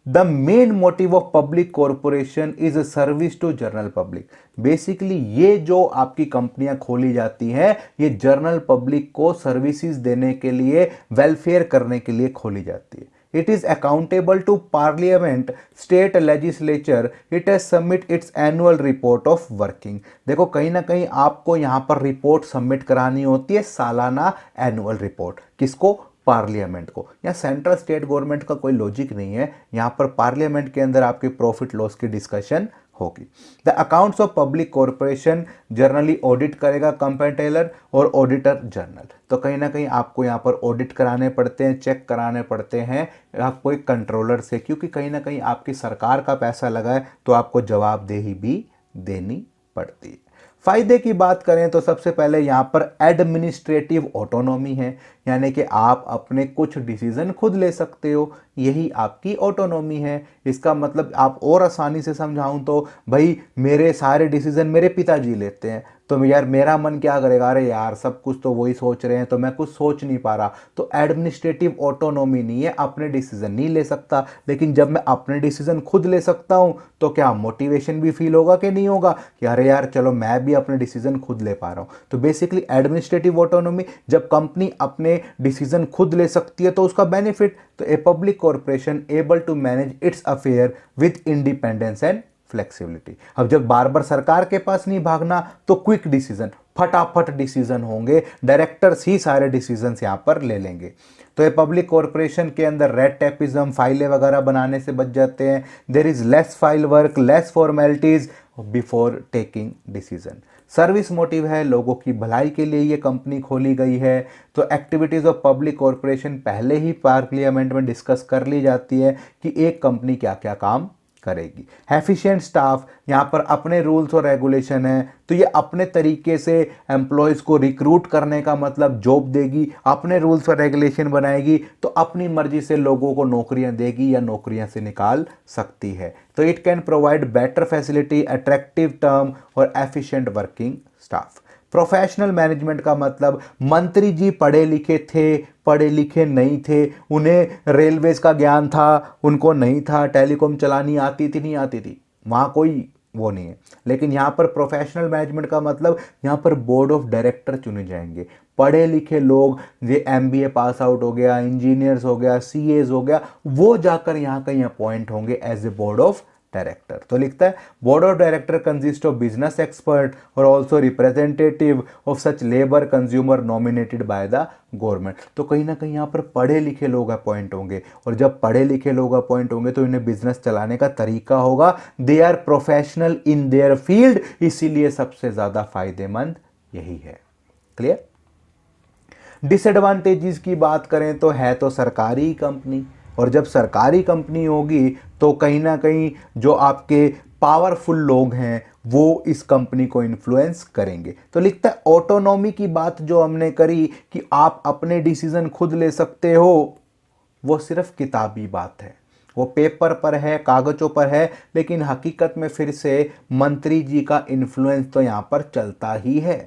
The main motive of public corporation is a service to general public. Basically ये जो आपकी कंपनियां खोली जाती हैं, ये जनरल पब्लिक को सर्विसेज देने के लिए, वेलफेयर करने के लिए खोली जाती है। It is accountable to Parliament, state legislature. It has submit its annual report of working. देखो कहीं ना कहीं आपको यहाँ पर रिपोर्ट सबमिट करानी होती है, सालाना एनुअल रिपोर्ट। किसको? पार्लियामेंट को। यहाँ सेंट्रल स्टेट गवर्नमेंट का कोई लॉजिक नहीं है, यहाँ पर पार्लियामेंट के अंदर आपके प्रॉफिट लॉस की डिस्कशन होगी। The accounts of public corporation generally audit करेगा कंपेटेलर और ऑडिटर जनरल। तो कहीं ना कहीं आपको यहाँ पर ऑडिट कराने पड़ते हैं, चेक कराने पड़ते हैं आपको एक कंट्रोलर से, क्योंकि कहीं ना कहीं आपकी सरकार का पैसा लगा है तो आपको जवाबदेही भी देनी पड़ती है। फायदे की बात करें तो सबसे पहले यहाँ पर एडमिनिस्ट्रेटिव ऑटोनॉमी है, यानी कि आप अपने कुछ डिसीजन खुद ले सकते हो, यही आपकी ऑटोनॉमी है। इसका मतलब आप और आसानी से समझाऊं तो भाई मेरे सारे डिसीजन मेरे पिताजी लेते हैं, तो यार मेरा मन क्या करेगा, अरे यार सब कुछ तो वही सोच रहे हैं तो मैं कुछ सोच नहीं पा रहा। तो एडमिनिस्ट्रेटिव ऑटोनॉमी नहीं है, अपने डिसीजन नहीं ले सकता। लेकिन जब मैं अपने डिसीजन खुद ले सकता हूं तो क्या मोटिवेशन भी फील होगा कि नहीं होगा कि अरे यार चलो मैं भी अपने डिसीजन खुद ले पा रहा हूं। तो बेसिकली एडमिनिस्ट्रेटिव ऑटोनॉमी, जब कंपनी अपने डिसीजन खुद ले सकती है तो उसका बेनिफिट, तो a public corporation able to manage its affair with independence and flexibility. अब जब बार बार सरकार के पास नहीं भागना तो क्विक डिसीजन, फटाफट डिसीजन होंगे, डायरेक्टर्स ही सारे डिसीजंस यहां पर ले लेंगे। तो ये पब्लिक कॉर्पोरेशन के अंदर रेड टेपिज्म, फाइलें वगैरह बनाने से बच जाते हैं। There is less file work, less formalities before taking decision. Service motive है, लोगों की भलाई के लिए ये कंपनी खोली गई है। तो एक्टिविटीज ऑफ पब्लिक कॉर्पोरेशन पहले ही पार्लियामेंट में डिस्कस कर ली जाती है कि एक कंपनी क्या क्या काम करेगी। एफिशिएंट स्टाफ, यहाँ पर अपने रूल्स और रेगुलेशन है, तो ये अपने तरीके से एम्प्लॉयज़ को रिक्रूट करने का मतलब जॉब देगी, अपने रूल्स और रेगुलेशन बनाएगी, तो अपनी मर्जी से लोगों को नौकरियां देगी या नौकरियां से निकाल सकती है। तो it can provide better facility, attractive term और efficient working staff. Professional management का मतलब मंत्री जी पढ़े लिखे थे, पढ़े लिखे नहीं थे, उन्हें रेलवेज का ज्ञान था, उनको नहीं था, टेलीकॉम चलानी आती थी नहीं आती थी, वहाँ कोई वो नहीं है। लेकिन यहाँ पर प्रोफेशनल मैनेजमेंट का मतलब यहाँ पर बोर्ड ऑफ डायरेक्टर चुने जाएंगे, पढ़े लिखे लोग, ये एमबीए पास आउट हो गया, इंजीनियर्स हो गया, सीएज हो गया, वो जाकर यहाँ कहीं अपॉइंट होंगे as a board of director. तो लिखता है board of director consist of business expert और also representative of such labour consumer nominated by the government. तो कहीं ना कहीं यहाँ पर पढ़े लिखे लोग अपॉइंट होंगे, और जब पढ़े लिखे लोग अपॉइंट होंगे तो इन्हें बिजनेस चलाने का तरीका होगा, they are professional in their field, इसीलिए सबसे ज्यादा फायदेमंद यही है। क्लियर। डिसएडवांटेजेस की बात करें तो है तो सरकारी कंपनी, और जब सरकारी कंपनी होगी तो कहीं ना कहीं जो आपके पावरफुल लोग हैं वो इस कंपनी को इन्फ्लुएंस करेंगे। तो लिखता है ऑटोनॉमी की बात जो हमने करी कि आप अपने डिसीजन खुद ले सकते हो, वो सिर्फ किताबी बात है, वो पेपर पर है, कागजों पर है, लेकिन हकीकत में फिर से मंत्री जी का इन्फ्लुएंस तो यहाँ पर चलता ही है।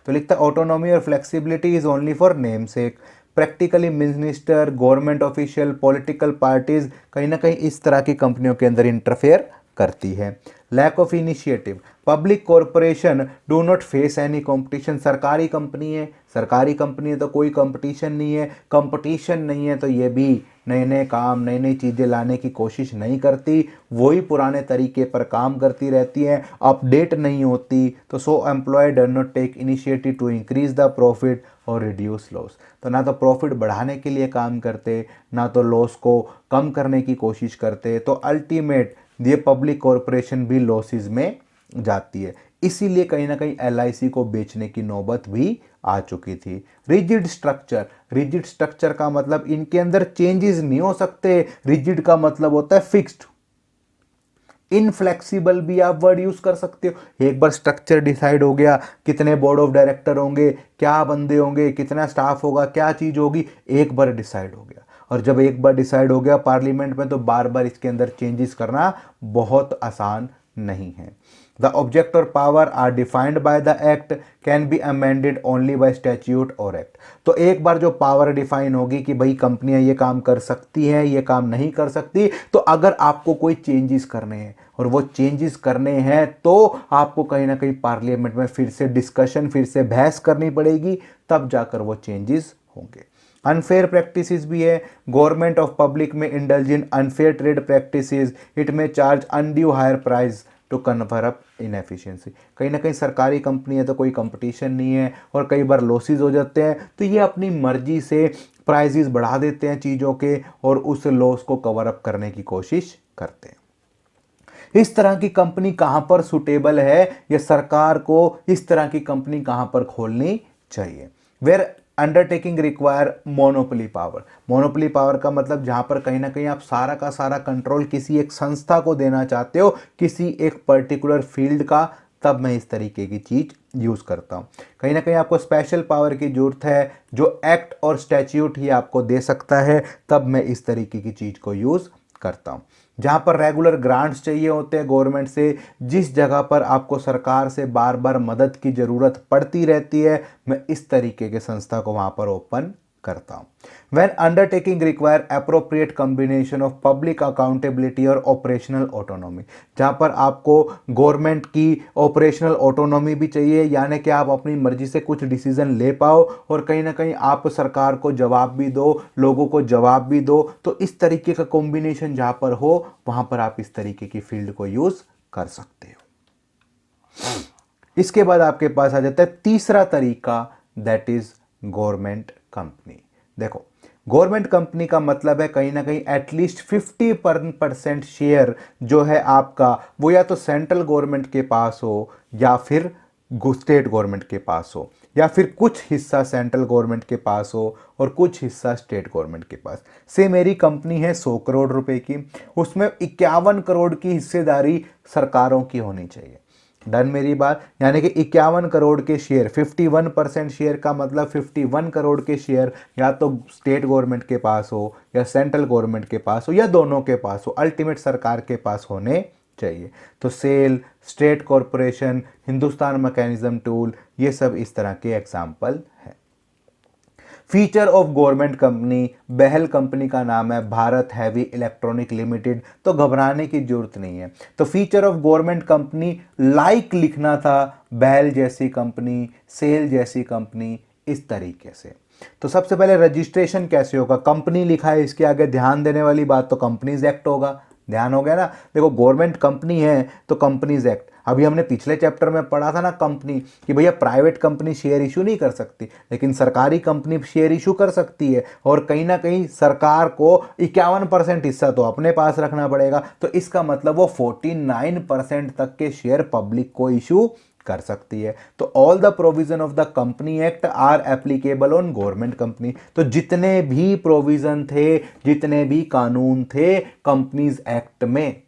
तो लिखता है ऑटोनॉमी और flexibility is only for name sec. Practically minister, government official, political parties कहीं ना कहीं इस तरह की कंपनियों के अंदर इंटरफेयर करती है। Lack of initiative, public corporation do not face any competition. सरकारी कंपनी है, सरकारी कंपनी है तो कोई कंपटीशन नहीं है, कंपटीशन नहीं है तो ये भी नए नए काम, नई नई चीज़ें लाने की कोशिश नहीं करती, वही पुराने तरीके पर काम करती रहती हैं, अपडेट नहीं होती। तो so employ dare not take initiative to increase the profit और रिड्यूस लॉस। तो ना तो प्रॉफिट बढ़ाने के लिए काम करते, ना तो लॉस को कम करने की कोशिश करते, तो अल्टीमेट ये पब्लिक कॉरपोरेशन भी लॉसेस में जाती है। इसीलिए कहीं ना कहीं एलआईसी को बेचने की नौबत भी आ चुकी थी। रिजिड स्ट्रक्चर, रिजिड स्ट्रक्चर का मतलब इनके अंदर चेंजेस नहीं हो सकते, रिजिड का मतलब होता है फिक्स्ड। इनफ्लेक्सिबल भी आप वर्ड यूज कर सकते हो। एक बार स्ट्रक्चर डिसाइड हो गया, कितने बोर्ड ऑफ डायरेक्टर होंगे, क्या बंदे होंगे, कितना स्टाफ होगा, क्या चीज होगी, एक बार डिसाइड हो गया। और जब एक बार डिसाइड हो गया पार्लियामेंट में तो बार बार इसके अंदर चेंजेस करना बहुत आसान नहीं है। द ऑब्जेक्ट और power are defined by the act, can be amended only by statute और एक्ट। तो एक बार जो पावर डिफाइन होगी कि भाई कंपनियां ये काम कर सकती हैं, ये काम नहीं कर सकती, तो अगर आपको कोई चेंजेस करने हैं और वो चेंजेस करने हैं तो आपको कहीं ना कहीं पार्लियामेंट में फिर से डिस्कशन, फिर से बहस करनी पड़ेगी, तब जाकर वो चेंजेस होंगे। अनफेयर प्रैक्टिसेस भी है, गवर्नमेंट ऑफ पब्लिक में indulge in unfair trade practices, it में charge undue higher price to cover up inefficiency. कहीं ना कहीं सरकारी कंपनी है तो कोई कंपटीशन नहीं है और कई बार लॉसेस हो जाते हैं, तो ये अपनी मर्जी से प्राइजेस बढ़ा देते हैं चीज़ों के और उस लॉस को कवर अप करने की कोशिश करते हैं। इस तरह की कंपनी कहां पर सुटेबल है या सरकार को इस तरह की कंपनी कहां पर खोलनी चाहिए? Where undertaking require monopoly power. Monopoly power का मतलब जहां पर कहीं ना कहीं आप सारा का सारा कंट्रोल किसी एक संस्था को देना चाहते हो, किसी एक पर्टिकुलर फील्ड का, तब मैं इस तरीके की चीज यूज करता हूं। कहीं ना कहीं आपको स्पेशल पावर की जरूरत है जो एक्ट और स्टैच्यूट ही आपको दे सकता है, तब मैं इस तरीके की चीज को यूज करता हूं। जहां पर रेगुलर ग्रांट्स चाहिए होते हैं गवर्नमेंट से, जिस जगह पर आपको सरकार से बार बार मदद की जरूरत पड़ती रहती है, मैं इस तरीके के संस्था को वहां पर ओपन करता हूं। When undertaking require appropriate combination of public accountability और ऑपरेशनल ऑटोनॉमी। जहां पर आपको गवर्नमेंट की ऑपरेशनल ऑटोनॉमी भी चाहिए, यानी कि आप अपनी मर्जी से कुछ डिसीजन ले पाओ और कहीं ना कहीं आप सरकार को जवाब भी दो, लोगों को जवाब भी दो। तो इस तरीके का कॉम्बिनेशन जहां पर हो, वहां पर आप इस तरीके की फील्ड को यूज कर सकते हो। इसके बाद आपके पास आ जाता है तीसरा तरीका, दैट इज गवर्नमेंट कंपनी। देखो, गवर्नमेंट कंपनी का मतलब है कहीं ना कहीं एटलीस्ट 50% शेयर जो है आपका, वो या तो सेंट्रल गवर्नमेंट के पास हो या फिर स्टेट गवर्नमेंट के पास हो, या फिर कुछ हिस्सा सेंट्रल गवर्नमेंट के पास हो और कुछ हिस्सा स्टेट गवर्नमेंट के पास। से मेरी कंपनी है 100 करोड़ रुपए की, उसमें 51 करोड़ की हिस्सेदारी सरकारों की होनी चाहिए। डन मेरी बात? यानी कि 51 करोड़ के शेयर, 51% शेयर का मतलब 51 करोड़ के शेयर या तो स्टेट गवर्नमेंट के पास हो या सेंट्रल गवर्नमेंट के पास हो या दोनों के पास हो, अल्टीमेट सरकार के पास होने चाहिए। तो SAIL, state corporation, Hindustan mechanism tool, ये सब इस तरह के एग्जाम्पल है। फीचर ऑफ गवर्नमेंट कंपनी, बहल कंपनी का नाम है भारत हैवी इलेक्ट्रॉनिक लिमिटेड, तो घबराने की जरूरत नहीं है। तो feature of government company like लिखना था बहल जैसी कंपनी, सेल जैसी कंपनी, इस तरीके से। तो सबसे पहले रजिस्ट्रेशन कैसे होगा? कंपनी लिखा है, इसके आगे ध्यान देने वाली बात तो कंपनीज एक्ट होगा। ध्यान हो गया ना? देखो, गवर्नमेंट कंपनी है तो कंपनीज एक्ट। अभी हमने पिछले चैप्टर में पढ़ा था ना कंपनी, कि भैया प्राइवेट कंपनी शेयर इशू नहीं कर सकती, लेकिन सरकारी कंपनी शेयर इशू कर सकती है, और कहीं ना कहीं सरकार को 51% हिस्सा तो अपने पास रखना पड़ेगा। तो इसका मतलब वो 49% तक के शेयर पब्लिक को इशू कर सकती है। तो all the provision of the company act are applicable on government company. तो जितने भी प्रोविजन थे, जितने भी कानून थे कंपनीज एक्ट में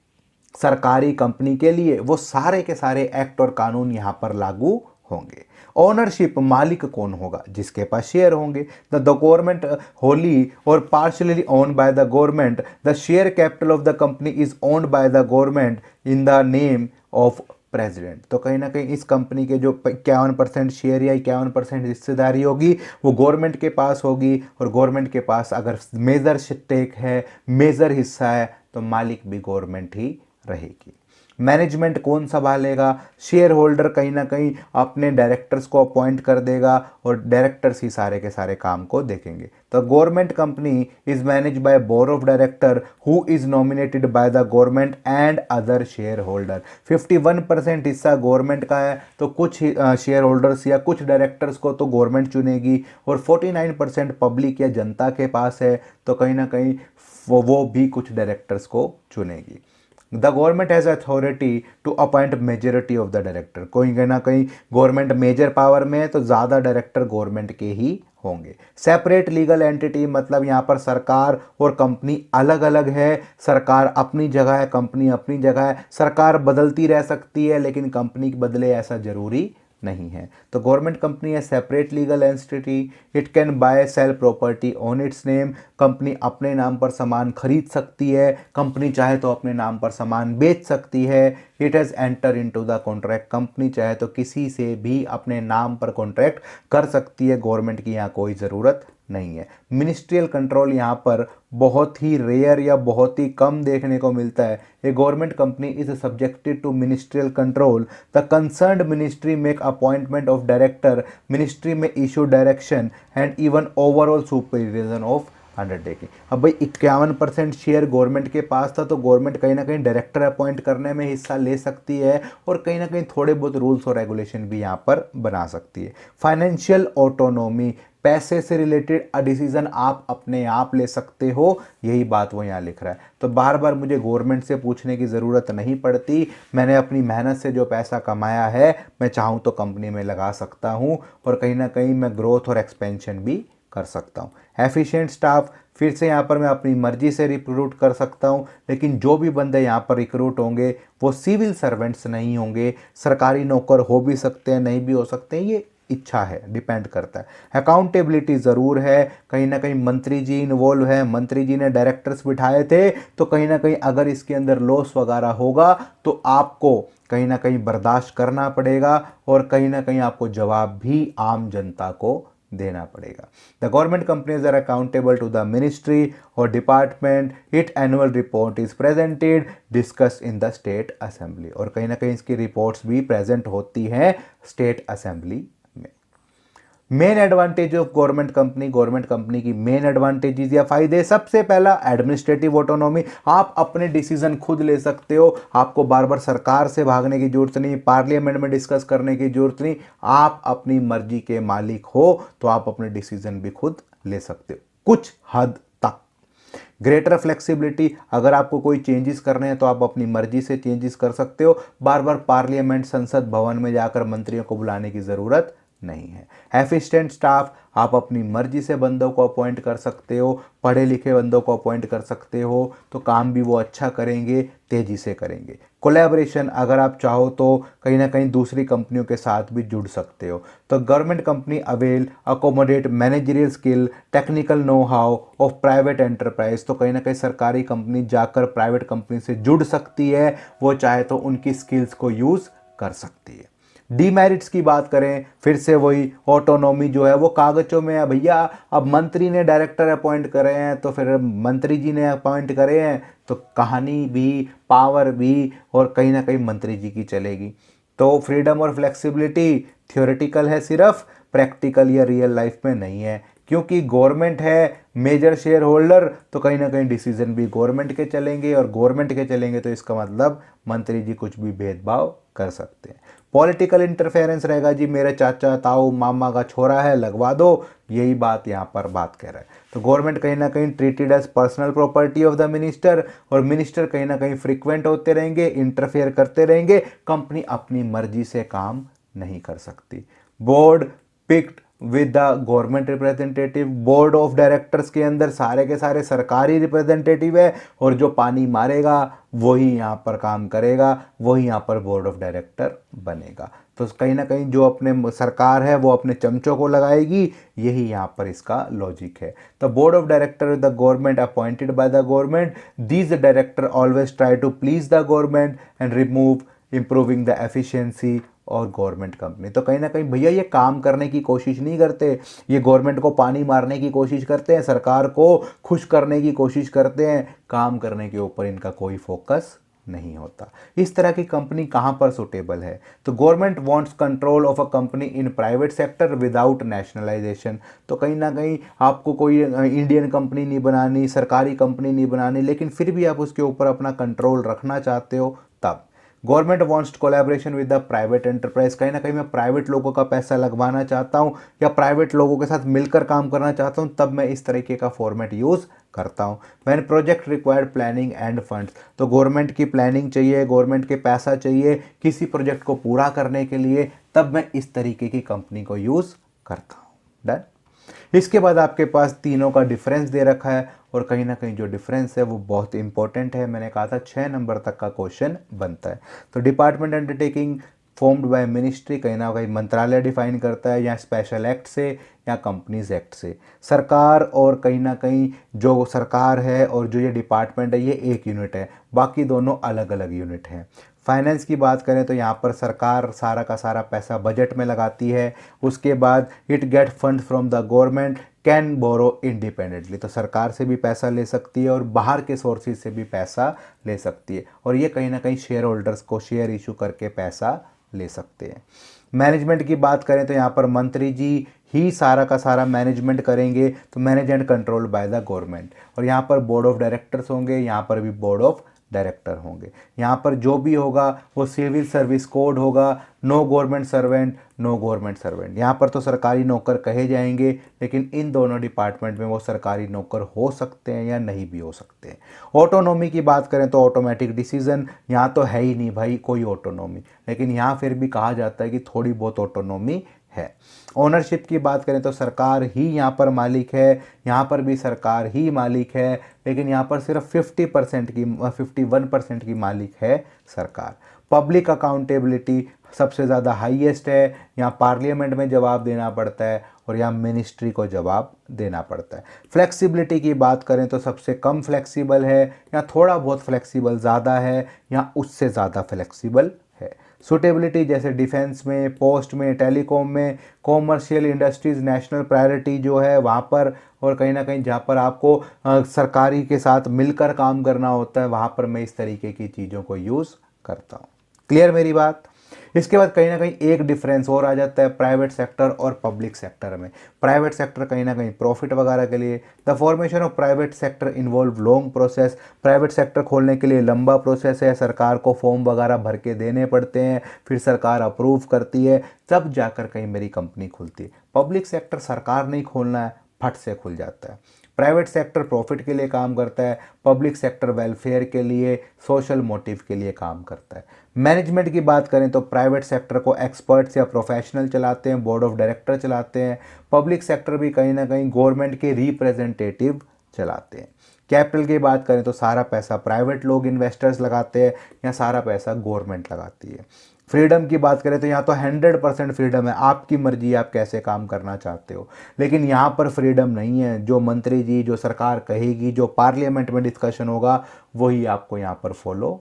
सरकारी कंपनी के लिए, वो सारे के सारे एक्ट और कानून यहां पर लागू होंगे। ओनरशिप, मालिक कौन होगा? जिसके पास शेयर होंगे। द गवर्नमेंट होली और partially owned by the government, the share capital of the company is owned by the government in the name of president. तो कहीं ना कहीं इस कंपनी के जो 51% शेयर या 51% हिस्सेदारी होगी, वो गवर्नमेंट के पास होगी, और गवर्नमेंट के पास अगर मेजर स्टेक है, मेजर हिस्सा है, तो मालिक भी गवर्नमेंट ही रहेगी। मैनेजमेंट कौन संभालेगा? शेयर होल्डर कहीं ना कहीं अपने डायरेक्टर्स को अपॉइंट कर देगा और डायरेक्टर्स ही सारे के सारे काम को देखेंगे। तो government company is manage by board of director who is nominated by the government and other share holder. 51% हिस्सा गवर्नमेंट का है, तो कुछ शेयर होल्डर्स या कुछ डायरेक्टर्स को तो गवर्नमेंट चुनेगी, और 49% पब्लिक या जनता के पास है, तो कहीं ना कहीं वो भी कुछ डायरेक्टर्स को चुनेगी। The government has authority to appoint majority of the director. कोई ना कहीं गवर्नमेंट मेजर पावर में है, तो ज़्यादा डायरेक्टर गवर्नमेंट के ही होंगे। सेपरेट लीगल एंटिटी, मतलब यहाँ पर सरकार और कंपनी अलग अलग है। सरकार अपनी जगह है, कंपनी अपनी जगह है। सरकार बदलती रह सकती है, लेकिन कंपनी बदले ऐसा जरूरी नहीं है। तो गवर्नमेंट कंपनी है separate legal entity. It can buy sell property on its name. Company अपने नाम पर सामान खरीद सकती है, कंपनी चाहे तो अपने नाम पर सामान बेच सकती है। It has enter into the contract. Company चाहे तो किसी से भी अपने नाम पर कॉन्ट्रैक्ट कर सकती है, गवर्नमेंट की यहाँ कोई ज़रूरत नहीं है। मिनिस्ट्रियल कंट्रोल यहाँ पर बहुत ही रेयर या बहुत ही कम देखने को मिलता है। A government company is subjected to ministerial control. The concerned ministry make appointment of director, ministry में issue direction and even overall supervision of undertaking. अब भाई 51% शेयर गवर्नमेंट के पास था, तो गवर्नमेंट कहीं ना कहीं डायरेक्टर अपॉइंट करने में हिस्सा ले सकती है और कहीं ना कहीं थोड़े बहुत रूल्स और रेगुलेशन भी यहाँ पर बना सकती है। फाइनेंशियल ऑटोनॉमी, पैसे से रिलेटेड डिसीजन आप अपने आप ले सकते हो, यही बात वो यहाँ लिख रहा है। तो बार बार मुझे गवर्नमेंट से पूछने की ज़रूरत नहीं पड़ती, मैंने अपनी मेहनत से जो पैसा कमाया है मैं चाहूँ तो कंपनी में लगा सकता हूँ और कहीं ना कहीं मैं ग्रोथ और एक्सपेंशन भी कर सकता हूँ। एफिशिएंट स्टाफ, फिर से यहाँ पर मैं अपनी मर्जी से रिक्रूट कर सकता हूँ, लेकिन जो भी बंदे यहाँ पर रिक्रूट होंगे वो सिविल सर्वेंट्स नहीं होंगे, सरकारी नौकर हो भी सकते हैं नहीं भी हो सकते हैं, ये इच्छा है, डिपेंड करता है। अकाउंटेबिलिटी ज़रूर है, कहीं ना कहीं मंत्री जी इन्वॉल्व है, मंत्री जी ने डायरेक्टर्स बिठाए थे, तो कहीं ना कहीं अगर इसके अंदर लॉस वगैरह होगा तो आपको कहीं ना कहीं बर्दाश्त करना पड़ेगा और कहीं ना कहीं आपको जवाब भी आम जनता को देना पड़ेगा। The government companies are accountable to the ministry और department, it annual report is presented discuss in the state assembly, और कहीं ना कहीं इसकी रिपोर्ट्स भी प्रेजेंट होती हैं स्टेट असेंबली में। Main advantage of government company की मेन एडवांटेजेस या फायदे, सबसे पहला एडमिनिस्ट्रेटिव ऑटोनॉमी, आप अपने डिसीजन खुद ले सकते हो, आपको बार बार सरकार से भागने की जरूरत नहीं, पार्लियामेंट में डिस्कस करने की जरूरत नहीं, आप अपनी मर्जी के मालिक हो तो आप अपने डिसीजन भी खुद ले सकते हो कुछ हद तक। ग्रेटर फ्लेक्सिबिलिटी, अगर आपको कोई चेंजेस करने हैं तो आप अपनी मर्जी से चेंजेस कर सकते हो, बार बार पार्लियामेंट संसद भवन में जाकर मंत्रियों को बुलाने की ज़रूरत नहीं है। एफिशिएंट स्टाफ, आप अपनी मर्जी से बंदों को अपॉइंट कर सकते हो, पढ़े लिखे बंदों को अपॉइंट कर सकते हो, तो काम भी वो अच्छा करेंगे, तेज़ी से करेंगे। कोलैबोरेशन, अगर आप चाहो तो कहीं ना कहीं दूसरी कंपनियों के साथ भी जुड़ सकते हो। तो government company avail accommodate managerial skill, technical know how of private enterprise, तो कहीं ना कहीं सरकारी कंपनी जाकर प्राइवेट कंपनी से जुड़ सकती है, वो चाहे तो उनकी स्किल्स को यूज़ कर सकती है। डीमेरिट्स की बात करें, फिर से वही ऑटोनॉमी जो है वो कागजों में है भैया, अब मंत्री ने डायरेक्टर अपॉइंट करे हैं तो फिर मंत्री जी ने अपॉइंट करे हैं तो कहानी भी, पावर भी और कहीं ना कहीं मंत्री जी की चलेगी। तो फ्रीडम और फ्लेक्सिबिलिटी थियोरेटिकल है सिर्फ, प्रैक्टिकल या रियल लाइफ में नहीं है, क्योंकि गवर्नमेंट है मेजर शेयर होल्डर, तो कहीं ना कहीं डिसीजन भी गवर्नमेंट के चलेंगे और गवर्नमेंट के चलेंगे तो इसका मतलब मंत्री जी कुछ भी भेदभाव कर सकते हैं। पॉलिटिकल इंटरफेरेंस रहेगा जी, मेरे चाचा ताऊ मामा का छोरा है लगवा दो, यही बात यहाँ पर बात कह रहा है। तो गवर्नमेंट कहीं ना कहीं treated as personal property of the minister, और मिनिस्टर कहीं ना कहीं फ्रीक्वेंट होते रहेंगे, इंटरफेयर करते रहेंगे, कंपनी अपनी मर्जी से काम नहीं कर सकती। Board picked with the government representative, board of directors के अंदर सारे के सारे सरकारी रिप्रेजेंटेटिव है और जो पानी मारेगा वही यहाँ पर काम करेगा, वही यहाँ पर बोर्ड ऑफ डायरेक्टर बनेगा। तो कहीं ना कहीं जो अपने सरकार है वो अपने चमचों को लगाएगी, यही यहाँ पर इसका लॉजिक है। तो board of director the government appointed by the government, these director always try to please the government and remove improving the efficiency और गवर्नमेंट कंपनी। तो कहीं ना कहीं भैया ये काम करने की कोशिश नहीं करते, ये गवर्नमेंट को पानी मारने की कोशिश करते हैं, सरकार को खुश करने की कोशिश करते हैं, काम करने के ऊपर इनका कोई फोकस नहीं होता। इस तरह की कंपनी कहाँ पर सुटेबल है? तो government wants control of a company in private sector without nationalisation, तो कहीं ना कहीं आपको कोई इंडियन कंपनी नहीं बनानी, सरकारी कंपनी नहीं बनानी, लेकिन फिर भी आप उसके ऊपर अपना कंट्रोल रखना चाहते हो तब। Government wants collaboration with the private enterprise, कहीं ना कहीं मैं प्राइवेट लोगों का पैसा लगवाना चाहता हूँ या प्राइवेट लोगों के साथ मिलकर काम करना चाहता हूँ, तब मैं इस तरीके का फॉर्मेट यूज़ करता हूँ। मैंने project required planning end funds, तो गवर्नमेंट की प्लानिंग चाहिए, गवर्नमेंट के पैसा चाहिए किसी प्रोजेक्ट को पूरा करने के लिए, तब मैं इस तरीके की कंपनी को यूज़ करता हूँ। डन। इसके बाद आपके पास तीनों का डिफरेंस दे रखा है और कहीं ना कहीं जो डिफरेंस है वो बहुत इंपॉर्टेंट है, मैंने कहा था 6 नंबर तक का क्वेश्चन बनता है। तो department undertaking formed by ministry, कहीं ना कहीं मंत्रालय डिफाइन करता है, या स्पेशल एक्ट से या कंपनीज एक्ट से। सरकार और कहीं ना कहीं जो सरकार है और जो ये डिपार्टमेंट है ये एक यूनिट है, बाकी दोनों अलग अलग यूनिट हैं। फाइनेंस की बात करें तो यहाँ पर सरकार सारा का सारा पैसा बजट में लगाती है, उसके बाद it get fund from the government can borrow independently, तो सरकार से भी पैसा ले सकती है और बाहर के सोर्सेज से भी पैसा ले सकती है, और ये कहीं ना कहीं शेयर होल्डर्स को शेयर इशू करके पैसा ले सकते हैं। मैनेजमेंट की बात करें तो यहाँ पर मंत्री जी ही सारा का सारा मैनेजमेंट करेंगे, तो manage and control by the government. और यहाँ पर बोर्ड ऑफ डायरेक्टर्स होंगे, यहाँ पर भी बोर्ड ऑफ डायरेक्टर होंगे। यहाँ पर जो भी होगा वो सिविल सर्विस कोड होगा, no government servant, no government servant. यहाँ पर तो सरकारी नौकर कहे जाएंगे, लेकिन इन दोनों डिपार्टमेंट में वो सरकारी नौकर हो सकते हैं या नहीं भी हो सकते हैं। ऑटोनॉमी की बात करें तो ऑटोमेटिक डिसीजन, यहाँ तो है ही नहीं भाई कोई ऑटोनॉमी, लेकिन यहाँ फिर भी कहा जाता है कि थोड़ी बहुत ऑटोनॉमी है। ओनरशिप की बात करें तो सरकार ही यहाँ पर मालिक है, यहाँ पर भी सरकार ही मालिक है, लेकिन यहाँ पर सिर्फ 51% की मालिक है सरकार। पब्लिक अकाउंटेबिलिटी सबसे ज़्यादा हाईएस्ट है, यहाँ पार्लियामेंट में जवाब देना पड़ता है और यहाँ मिनिस्ट्री को जवाब देना पड़ता है। फ्लेक्सिबिलिटी की बात करें तो सबसे कम फ्लेक्सिबल है, यहाँ थोड़ा बहुत फ्लेक्सिबल ज़्यादा है, यहाँ उससे ज़्यादा फ्लेक्सिबल है। सूटेबिलिटी जैसे डिफेंस में, पोस्ट में, टेलीकॉम में, कॉमर्शियल इंडस्ट्रीज़, नेशनल प्रायोरिटी जो है वहाँ पर, और कहीं ना कहीं जहाँ पर आपको सरकारी के साथ मिलकर काम करना होता है, वहाँ पर मैं इस तरीके की चीज़ों को यूज़ करता हूँ। क्लियर मेरी बात? इसके बाद कहीं ना कहीं एक डिफरेंस और आ जाता है प्राइवेट सेक्टर और पब्लिक सेक्टर में। प्राइवेट सेक्टर कहीं ना कहीं प्रॉफिट वगैरह के लिए, the formation of private sector involve long process. Private sector खोलने के लिए लंबा प्रोसेस है, सरकार को फॉर्म वगैरह भर के देने पड़ते हैं, फिर सरकार अप्रूव करती है, तब जाकर कहीं मेरी कंपनी खुलती है। पब्लिक सेक्टर सरकार नहीं खोलना है, फट से खुल जाता है। प्राइवेट सेक्टर प्रॉफिट के लिए काम करता है, पब्लिक सेक्टर वेलफेयर के लिए, सोशल मोटिव के लिए काम करता है। मैनेजमेंट की बात करें तो प्राइवेट सेक्टर को एक्सपर्ट्स या प्रोफेशनल चलाते हैं, बोर्ड ऑफ डायरेक्टर चलाते हैं। पब्लिक सेक्टर भी कहीं ना कहीं गवर्नमेंट के रिप्रेजेंटेटिव चलाते हैं। कैपिटल की बात करें तो सारा पैसा प्राइवेट लोग इन्वेस्टर्स लगाते हैं या सारा पैसा गवर्नमेंट लगाती है। फ्रीडम की बात करें तो यहाँ तो 100% फ्रीडम है, आपकी मर्जी आप कैसे काम करना चाहते हो, लेकिन यहाँ पर फ्रीडम नहीं है। जो मंत्री जी, जो सरकार कहेगी, जो पार्लियामेंट में डिस्कशन होगा, वही आपको यहाँ पर फॉलो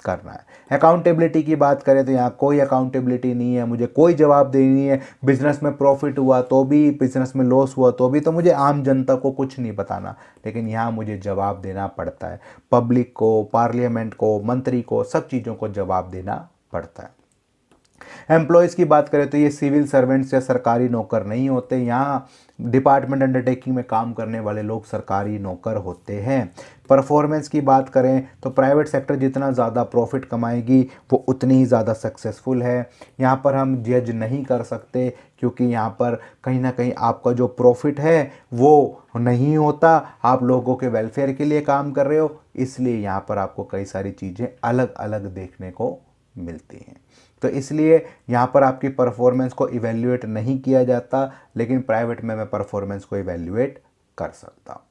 करना है। अकाउंटेबिलिटी की बात करें तो यहाँ कोई अकाउंटेबिलिटी नहीं है, मुझे कोई जवाब देनी है। बिजनेस में प्रॉफिट हुआ तो भी, बिजनेस में लॉस हुआ तो भी, तो मुझे आम जनता को कुछ नहीं बताना, लेकिन यहाँ मुझे जवाब देना पड़ता है। पब्लिक को, पार्लियामेंट को, मंत्री को, सब चीज़ों को जवाब देना पड़ता है। एम्प्लॉयज़ की बात करें तो ये सिविल सर्वेंट्स या सरकारी नौकर नहीं होते, यहाँ डिपार्टमेंट अंडरटेकिंग में काम करने वाले लोग सरकारी नौकर होते हैं। परफॉर्मेंस की बात करें तो प्राइवेट सेक्टर जितना ज़्यादा प्रॉफिट कमाएगी वो उतनी ही ज़्यादा सक्सेसफुल है। यहाँ पर हम जज नहीं कर सकते, क्योंकि यहाँ पर कहीं ना कहीं आपका जो प्रॉफिट है वो नहीं होता, आप लोगों के वेलफेयर के लिए काम कर रहे हो, इसलिए यहाँ पर आपको कई सारी चीज़ें अलग अलग देखने को मिलती हैं। तो इसलिए यहाँ पर आपकी परफॉर्मेंस को इवैल्यूएट नहीं किया जाता, लेकिन प्राइवेट में मैं परफॉर्मेंस को इवैल्यूएट कर सकता हूँ।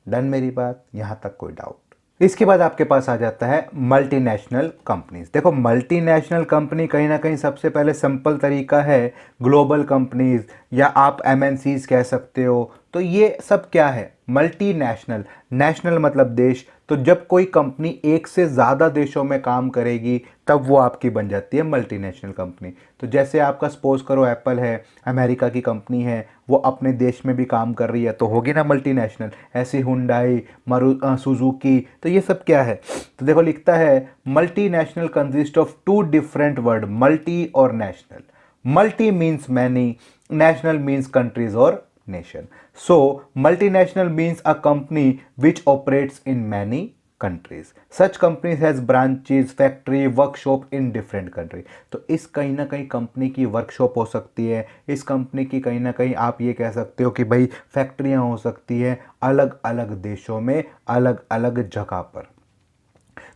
डन मेरी बात? यहाँ तक कोई डाउट? इसके बाद आपके पास आ जाता है मल्टीनेशनल कंपनीज। देखो मल्टीनेशनल कंपनी कहीं ना कहीं सबसे पहले सिंपल तरीका है ग्लोबल कंपनीज, या आप एमएनसीज कह सकते हो। तो ये सब क्या है? मल्टीनेशनल, नेशनल मतलब देश, तो जब कोई कंपनी एक से ज़्यादा देशों में काम करेगी तब वो आपकी बन जाती है मल्टीनेशनल कंपनी। तो जैसे आपका सपोज करो एप्पल है, अमेरिका की कंपनी है, वो अपने देश में भी काम कर रही है, तो होगी ना मल्टीनेशनल। ऐसी हुंडई, सुजुकी, तो ये सब क्या है? तो देखो लिखता है multinational consist of two different word, multi और national. Multi means many, national means countries or nation. So multinational means a company which operates in many countries. Such companies has branches, factory, workshop in different country. तो इस कहीं ना कहीं company की workshop हो सकती है, इस कंपनी की कहीं ना कहीं आप ये कह सकते हो कि भाई फैक्ट्रियाँ हो सकती हैं अलग अलग देशों में, अलग अलग जगह पर।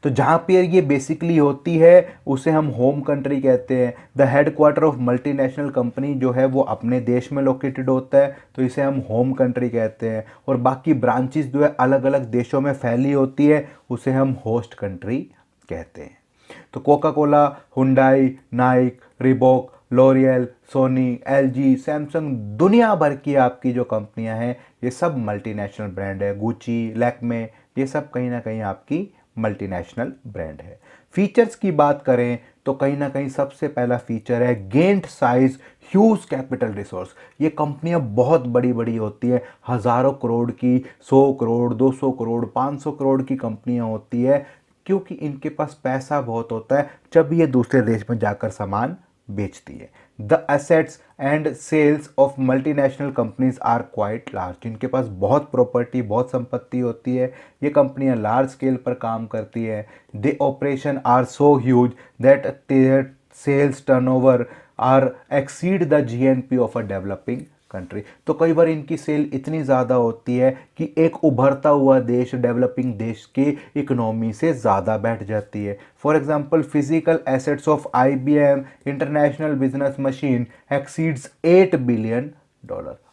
तो जहाँ पर ये बेसिकली होती है उसे हम होम कंट्री कहते हैं। The headquarter of multinational company जो है वो अपने देश में लोकेटेड होता है, तो इसे हम होम कंट्री कहते हैं। और बाकी ब्रांचेस जो है अलग अलग देशों में फैली होती है, उसे हम होस्ट कंट्री कहते हैं। तो Coca Cola, Hyundai, Nike, Reebok, L'Oreal, Sony, LG, Samsung, दुनिया भर की आपकी जो कंपनियां हैं ये सब मल्टीनेशनल ब्रांड है। गुची, लैक्मे, ये सब कहीं ना कहीं आपकी मल्टीनेशनल ब्रांड है। फीचर्स की बात करें तो कहीं ना कहीं सबसे पहला फीचर है giant size huge capital resource. ये कंपनियां बहुत बड़ी बड़ी होती है, हज़ारों करोड़ की, 100 करोड़, 200 करोड़, 500 करोड़ की कंपनियां होती है, क्योंकि इनके पास पैसा बहुत होता है जब ये दूसरे देश में जाकर सामान बेचती है। The assets and sales of multinational companies are quite large. जिनके पास बहुत प्रॉपर्टी, बहुत संपत्ति होती है, ये कंपनियां लार्ज स्केल पर काम करती है। They operation are so huge that their sales turnover are exceed the GNP of a developing country. तो कई बार इनकी सेल इतनी ज़्यादा होती है कि एक उभरता हुआ देश, डेवलपिंग देश की इकोनॉमी से ज़्यादा बैठ जाती है। For example, physical assets of IBM international business machine exceeds $8 billion.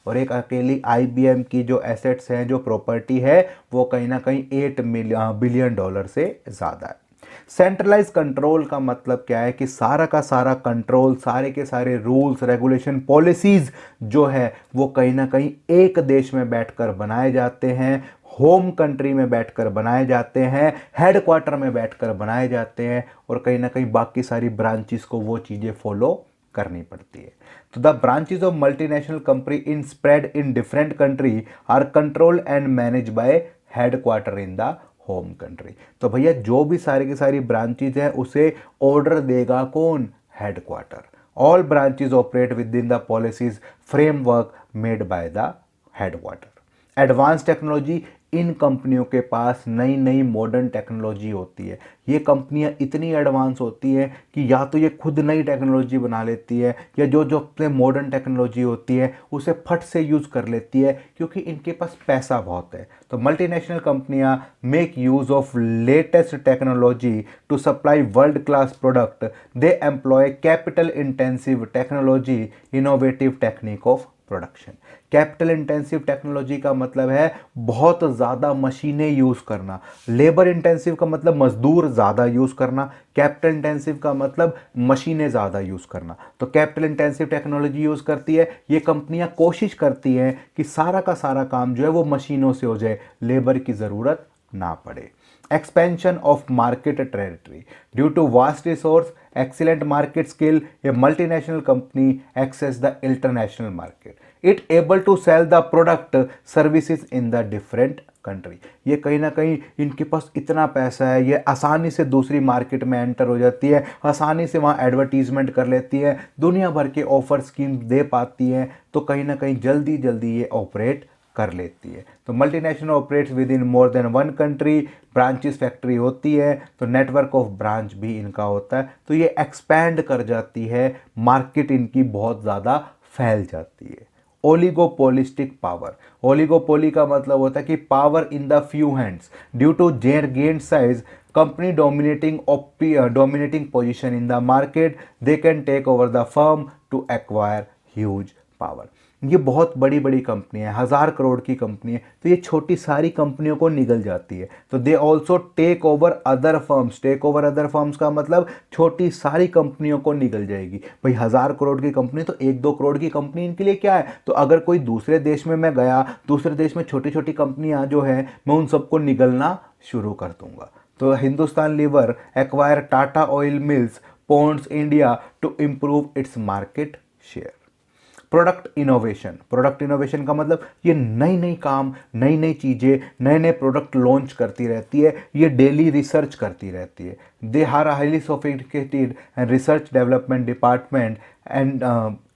और एक अकेली आईबीएम की जो एसेट्स हैं, जो प्रॉपर्टी है, वो कहीं ना कहीं $8 बिलियन से ज़्यादा है। सेंट्रलाइज कंट्रोल का मतलब क्या है कि सारा का सारा कंट्रोल, सारे के सारे रूल्स, रेगुलेशन, पॉलिसीज जो है वो कहीं ना कहीं एक देश में बैठकर बनाए जाते हैं, होम कंट्री में बैठकर बनाए जाते हैं, हेडक्वार्टर में बैठकर बनाए जाते हैं, और कहीं ना कहीं बाकी सारी ब्रांचेस को वो चीज़ें फॉलो करनी पड़ती है। तो the branches of multinational company in spread in different country are control and manage by headquarter in the home country. तो भैया जो भी सारी की सारी ब्रांचेज हैं उसे ऑर्डर देगा कौन? Headquarter. All branches operate within the policies framework made by the headquarter. Advance technology, इन कंपनियों के पास नई नई मॉडर्न टेक्नोलॉजी होती है। ये कंपनियां इतनी एडवांस होती हैं कि या तो ये खुद नई टेक्नोलॉजी बना लेती है, या जो जो अपने मॉडर्न टेक्नोलॉजी होती है उसे फट से यूज़ कर लेती है, क्योंकि इनके पास पैसा बहुत है। तो मल्टीनेशनल कंपनियां make use of latest technology to supply world class product. They employ capital intensive technology, innovative technique of production. Capital intensive technology का मतलब है बहुत ज़्यादा मशीनें यूज़ करना। लेबर इंटेंसिव का मतलब मजदूर ज़्यादा यूज़ करना। कैपिटल इंटेंसिव का मतलब मशीनें ज़्यादा यूज़ करना। तो कैपिटल इंटेंसिव टेक्नोलॉजी यूज़ करती है। ये कंपनियां कोशिश करती हैं कि सारा का सारा काम जो है वो मशीनों से हो जाए, लेबर की ज़रूरत ना पड़े। Expansion of market territory. Due to vast resource, excellent market skill, a multinational company access the international market. It able to sell the product services in the different country. ये कहीं ना कहीं इनके पास इतना पैसा है, ये आसानी से दूसरी मार्केट में एंटर हो जाती है, आसानी से वहाँ एडवर्टीजमेंट कर लेती है, दुनिया भर के ऑफर स्कीम दे पाती हैं, तो कहीं ना कहीं जल्दी जल्दी ये ऑपरेट कर लेती है। तो multinational operates with in more than one country, branches factory होती है, तो नेटवर्क ऑफ ब्रांच भी इनका होता है, तो ये एक्सपैंड कर जाती है, मार्केट इनकी बहुत ज़्यादा फैल जाती है। Oligopolistic power. ओलिगोपोली का मतलब होता है कि power in the few hands. Due to their gain size, company dominating position in the market, they can take over the firm to acquire huge power. ये बहुत बड़ी बड़ी कंपनी है, 1000 करोड़ की कंपनी है, तो ये छोटी सारी कंपनियों को निगल जाती है। तो they also take over other firms. Take over other firms का मतलब छोटी सारी कंपनियों को निगल जाएगी। भाई 1000 करोड़ की कंपनी तो 1-2 करोड़ की कंपनी इनके लिए क्या है? तो अगर कोई दूसरे देश में मैं गया, दूसरे देश में छोटी छोटी कंपनियां जो हैं, मैं उन सबको निगलना शुरू कर दूंगा। तो Hindustan Lever acquire Tata Oil Mills Pond's India to improve its market share. Product innovation. Product innovation का मतलब ये नई नई काम, नई नई चीज़ें, नए नए प्रोडक्ट लॉन्च करती रहती है, ये डेली रिसर्च करती रहती है। They are highly sophisticated and research development department and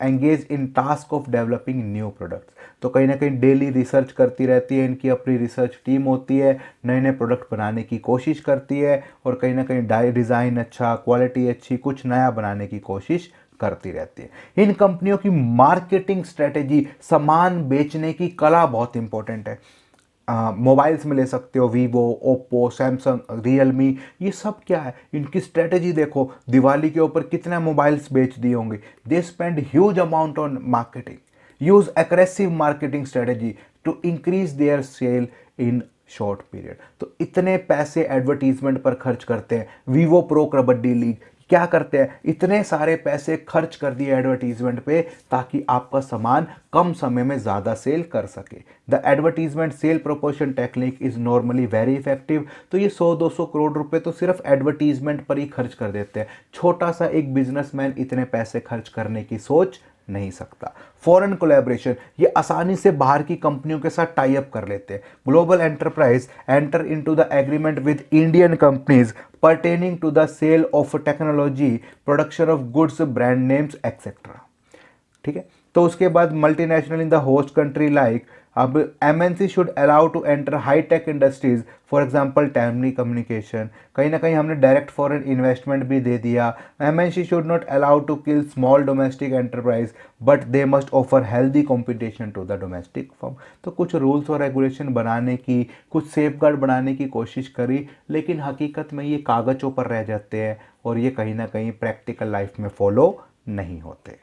engage in task of developing new products. तो कहीं ना कहीं डेली रिसर्च करती रहती है, इनकी अपनी रिसर्च टीम होती है, नए नए प्रोडक्ट बनाने की कोशिश करती है, और कहीं ना कहीं डिज़ाइन अच्छा, क्वालिटी अच्छी, कुछ नया बनाने की कोशिश करती रहती है। इन कंपनियों की मार्केटिंग स्ट्रेटेजी, सामान बेचने की कला बहुत इंपॉर्टेंट है। मोबाइल्स में ले सकते हो, वीवो, ओप्पो, सैमसंग, रियलमी, ये सब क्या है, इनकी स्ट्रेटेजी देखो, दिवाली के ऊपर कितने मोबाइल्स बेच दिए होंगे। They spend huge amount on marketing, use aggressive marketing strategy to increase their sale in short period. तो इतने पैसे एडवर्टीजमेंट पर खर्च करते हैं। वीवो प्रो कबड्डी लीग क्या करते हैं, इतने सारे पैसे खर्च कर दिए एडवर्टीजमेंट पे, ताकि आपका सामान कम समय में ज़्यादा सेल कर सके। The advertisement sale proportion technique is normally very effective. तो ये 100-200 करोड़ रुपए तो सिर्फ एडवर्टीजमेंट पर ही खर्च कर देते हैं। छोटा सा एक बिजनेसमैन इतने पैसे खर्च करने की सोच नहीं सकता। फॉरेन कोलैबोरेशन, ये आसानी से बाहर की कंपनियों के साथ टाई अप कर लेते हैं। Global enterprise enter into the agreement with Indian companies pertaining to the sale of technology, production of goods, brand names, etc. ठीक है। तो उसके बाद multinational in the host country like, अब MNC should allow to enter high tech industries, for example telecommunication, कहीं ना कहीं हमने डायरेक्ट फॉरेन इन्वेस्टमेंट भी दे दिया। MNC should not allow to kill small domestic enterprise but they must offer healthy competition to the domestic firm. तो कुछ rules और रेगुलेशन बनाने की, कुछ सेफगार्ड बनाने की कोशिश करी, लेकिन हकीकत में ये कागज़ों पर रह जाते हैं और ये कहीं ना कहीं प्रैक्टिकल लाइफ में फॉलो नहीं होते।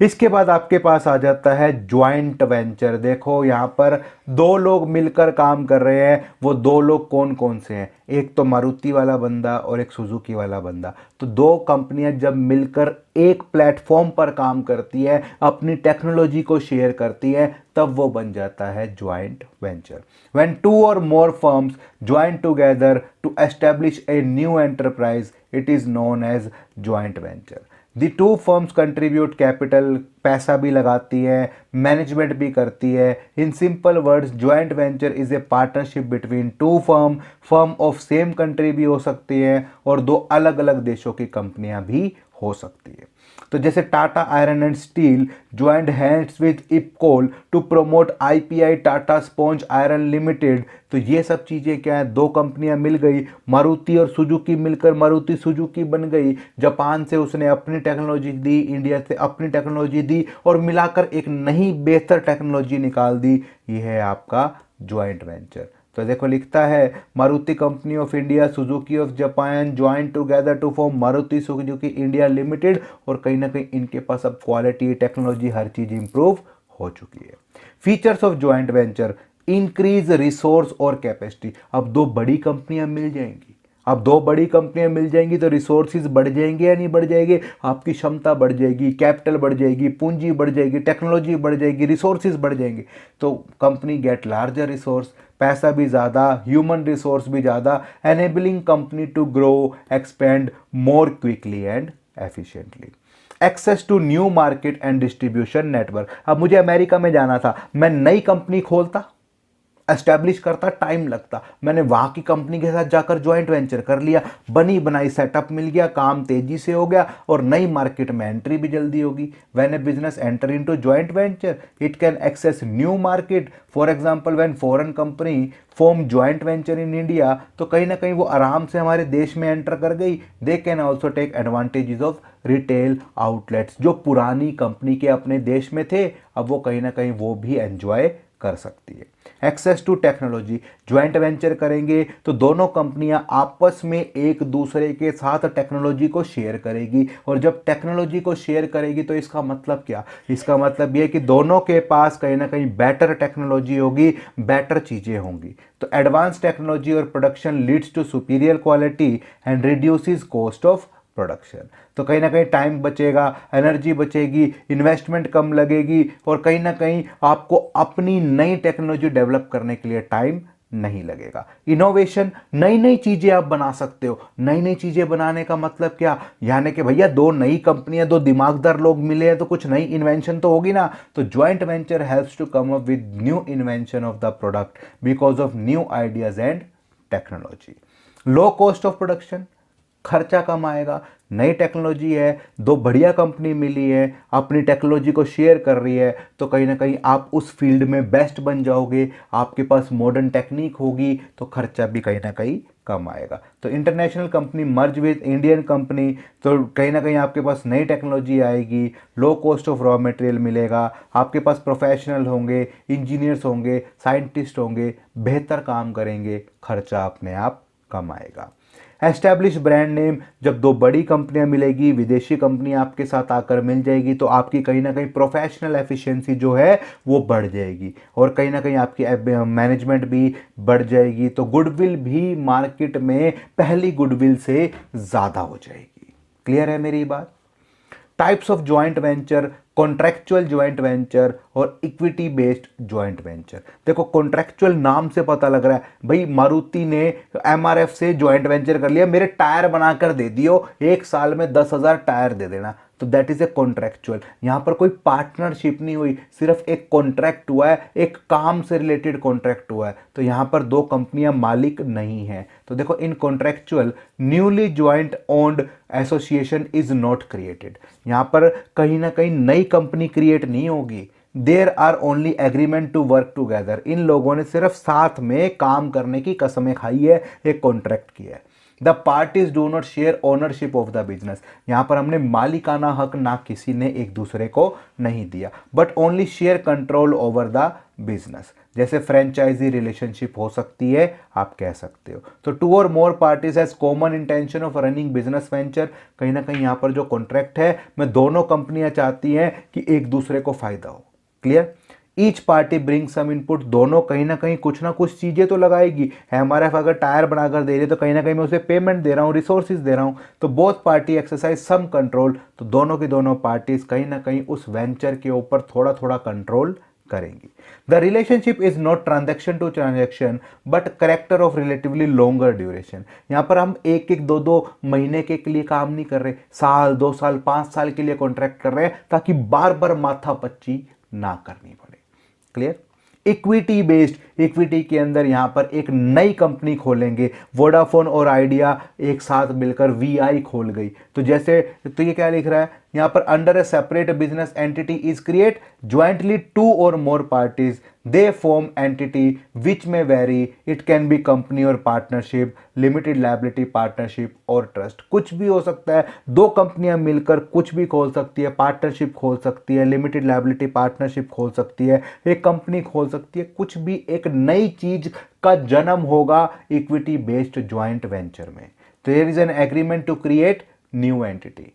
इसके बाद आपके पास आ जाता है ज्वाइंट वेंचर। देखो यहाँ पर दो लोग मिलकर काम कर रहे हैं, वो दो लोग कौन कौन से हैं, एक तो मारुति वाला बंदा और एक सुजुकी वाला बंदा। तो दो कंपनियां जब मिलकर एक प्लेटफॉर्म पर काम करती है, अपनी टेक्नोलॉजी को शेयर करती है, तब वो बन जाता है ज्वाइंट वेंचर। व्हेन टू और more firms join together to establish a new enterprise, it is known as joint venture. The two firms contribute capital, पैसा भी लगाती है, मैनेजमेंट भी करती है। In simple words, joint venture is a partnership between two firm of same country भी हो सकती है और दो अलग अलग देशों की कंपनियां भी हो सकती है। तो जैसे Tata iron and steel joint hands with IPICOL to promote IPI Tata sponge iron limited. तो ये सब चीज़ें क्या है, दो कंपनियां मिल गई, मारुति और सुजुकी मिलकर मारुति सुजुकी बन गई। जापान से उसने अपनी टेक्नोलॉजी दी, इंडिया से अपनी टेक्नोलॉजी दी और मिलाकर एक नई बेहतर टेक्नोलॉजी निकाल दी। ये है आपका ज्वाइंट वेंचर। तो देखो लिखता है Maruti company of India, Suzuki of Japan join together to form Maruti Suzuki India Limited, और कहीं ना कहीं इनके पास अब क्वालिटी, टेक्नोलॉजी, हर चीज इंप्रूव हो चुकी है। Features of joint venture, increase resource और कैपेसिटी। अब दो बड़ी कंपनियां मिल जाएंगी, अब दो बड़ी कंपनियां मिल जाएंगी तो रिसोर्सेज बढ़ जाएंगे या नहीं बढ़ जाएंगे, आपकी क्षमता बढ़ जाएगी, कैपिटल बढ़ जाएगी, पूंजी बढ़ जाएगी, टेक्नोलॉजी बढ़ जाएगी, रिसोर्सेज बढ़ जाएंगे। तो कंपनी गेट लार्जर रिसोर्स, पैसा भी ज़्यादा, ह्यूमन रिसोर्स भी ज़्यादा, enabling company to grow expand more quickly and efficiently. Access to new market and distribution network. अब मुझे अमेरिका में जाना था, मैं नई कंपनी खोलता, एस्टैब्लिश करता, टाइम लगता। मैंने वहाँ की कंपनी के साथ जाकर ज्वाइंट वेंचर कर लिया, बनी बनाई सेटअप मिल गया, काम तेजी से हो गया और नई मार्केट में एंट्री भी जल्दी होगी। When a business enter into joint venture, it can access new market. For example, when foreign company form joint venture in India, तो कहीं ना कहीं वो आराम से हमारे देश में एंटर कर गई। They can also take advantages of retail outlets. जो पुरानी कंपनी के अपने देश में थे, अब वो कहीं ना कहीं वो भी एंजॉय कर सकती है। Access to technology, joint venture करेंगे तो दोनों कंपनियां आपस में एक दूसरे के साथ टेक्नोलॉजी को शेयर करेगी, और जब टेक्नोलॉजी को शेयर करेगी तो इसका मतलब क्या, इसका मतलब यह कि दोनों के पास कहीं ना कहीं बेटर टेक्नोलॉजी होगी, बेटर चीज़ें होंगी। तो एडवांस टेक्नोलॉजी और production leads to superior quality and reduces cost of production. तो कहीं ना कहीं टाइम बचेगा, एनर्जी बचेगी, इन्वेस्टमेंट कम लगेगी, और कहीं ना कहीं आपको अपनी नई टेक्नोलॉजी डेवलप करने के लिए टाइम नहीं लगेगा। इनोवेशन, नई नई चीजें आप बना सकते हो। नई नई चीजें बनाने का मतलब क्या, यानी कि भैया दो नई कंपनियां, दो दिमागदार लोग मिले हैं तो कुछ नई इन्वेंशन तो होगी ना। तो joint venture helps to come up with new invention of the product because of new ideas and technology. Low cost of production, खर्चा कम आएगा, नई टेक्नोलॉजी है, दो बढ़िया कंपनी मिली है, अपनी टेक्नोलॉजी को शेयर कर रही है, तो कहीं ना कहीं आप उस फील्ड में बेस्ट बन जाओगे, आपके पास मॉडर्न टेक्निक होगी, तो खर्चा भी कहीं ना कहीं कम आएगा। तो international company merge with Indian company, तो कहीं ना कहीं आपके पास नई टेक्नोलॉजी आएगी, लो कॉस्ट ऑफ रॉ मटेरियल मिलेगा, आपके पास प्रोफेशनल होंगे, इंजीनियर्स होंगे, साइंटिस्ट होंगे, बेहतर काम करेंगे, खर्चा अपने आप कम आएगा। एस्टैब्लिश ब्रांड नेम, जब दो बड़ी कंपनियां मिलेगी, विदेशी कंपनी आपके साथ आकर मिल जाएगी, तो आपकी कहीं ना कहीं प्रोफेशनल एफिशिएंसी जो है वो बढ़ जाएगी, और कहीं ना कहीं आपकी मैनेजमेंट भी बढ़ जाएगी। तो गुडविल भी मार्केट में पहली गुडविल से ज़्यादा हो जाएगी। क्लियर है मेरी बात? Types of joint venture, contractual joint venture और इक्विटी बेस्ड ज्वाइंट वेंचर। देखो कॉन्ट्रैक्चुअल नाम से पता लग रहा है, भाई मारुति ने एमआरएफ से ज्वाइंट वेंचर कर लिया, मेरे टायर बनाकर दे दियो, एक साल में 10,000 टायर दे देना, तो दैट इज ए कॉन्ट्रैक्चुअल। यहां पर कोई पार्टनरशिप नहीं हुई, सिर्फ एक कॉन्ट्रैक्ट हुआ है, एक काम से रिलेटेड कॉन्ट्रैक्ट हुआ है। तो यहां पर दो कंपनियां मालिक नहीं है। तो देखो in contractual newly joint owned association is not created. यहां पर कहीं ना कहीं नई कंपनी क्रिएट नहीं होगी, there are only agreement to work together. इन लोगों ने सिर्फ साथ में काम करने की कसमें खाई है, एक कॉन्ट्रैक्ट किया है। The parties do not share ownership of the business. यहां पर हमने मालिकाना हक ना किसी ने एक दूसरे को नहीं दिया, but only share control over the business. जैसे फ्रेंचाइजी रिलेशनशिप हो सकती है, आप कह सकते हो। तो टू और more parties has common intention of running business venture. कहीं ना कहीं यहां पर जो कॉन्ट्रैक्ट है, मैं दोनों कंपनियां चाहती हैं कि एक दूसरे को फायदा हो। Clear. Each party bring some input. दोनों कहीं ना कुछ चीजें तो लगाएगी। एमआरएफ अगर टायर बनाकर दे रही है तो कहीं ना कहीं मैं उसे पेमेंट दे रहा हूं, रिसोर्सेज दे रहा हूं। तो both party exercise some control. तो दोनों की दोनों पार्टीज कहीं ना कहीं उस वेंचर के ऊपर थोड़ा थोड़ा कंट्रोल करेंगी। The relationship is not transaction to transaction but character of relatively longer duration. यहां पर हम एक एक दो दो महीने के लिए काम नहीं कर रहे, साल 2 साल 5 साल के लिए कॉन्ट्रैक्ट कर रहे हैं, ताकि बार बार माथापच्ची ना करनी पड़े। क्लियर। Equity based. इक्विटी के अंदर यहां पर एक नई कंपनी खोलेंगे। वोडाफोन और आइडिया एक साथ मिलकर वीआई खोल गई। तो जैसे, तो ये क्या लिख रहा है यहां पर, under a separate business entity is create jointly two और more parties they form entity which में very. It can be company और पार्टनरशिप, लिमिटेड लायबिलिटी पार्टनरशिप और ट्रस्ट। कुछ भी हो सकता है, दो कंपनियां मिलकर कुछ भी खोल सकती है, पार्टनरशिप खोल सकती है, लिमिटेड लायबिलिटी पार्टनरशिप खोल सकती है, एक कंपनी खोल सकती है, कुछ भी एक नई चीज का जन्म होगा इक्विटी बेस्ड ज्वाइंट वेंचर में। तो there is an agreement to create new entity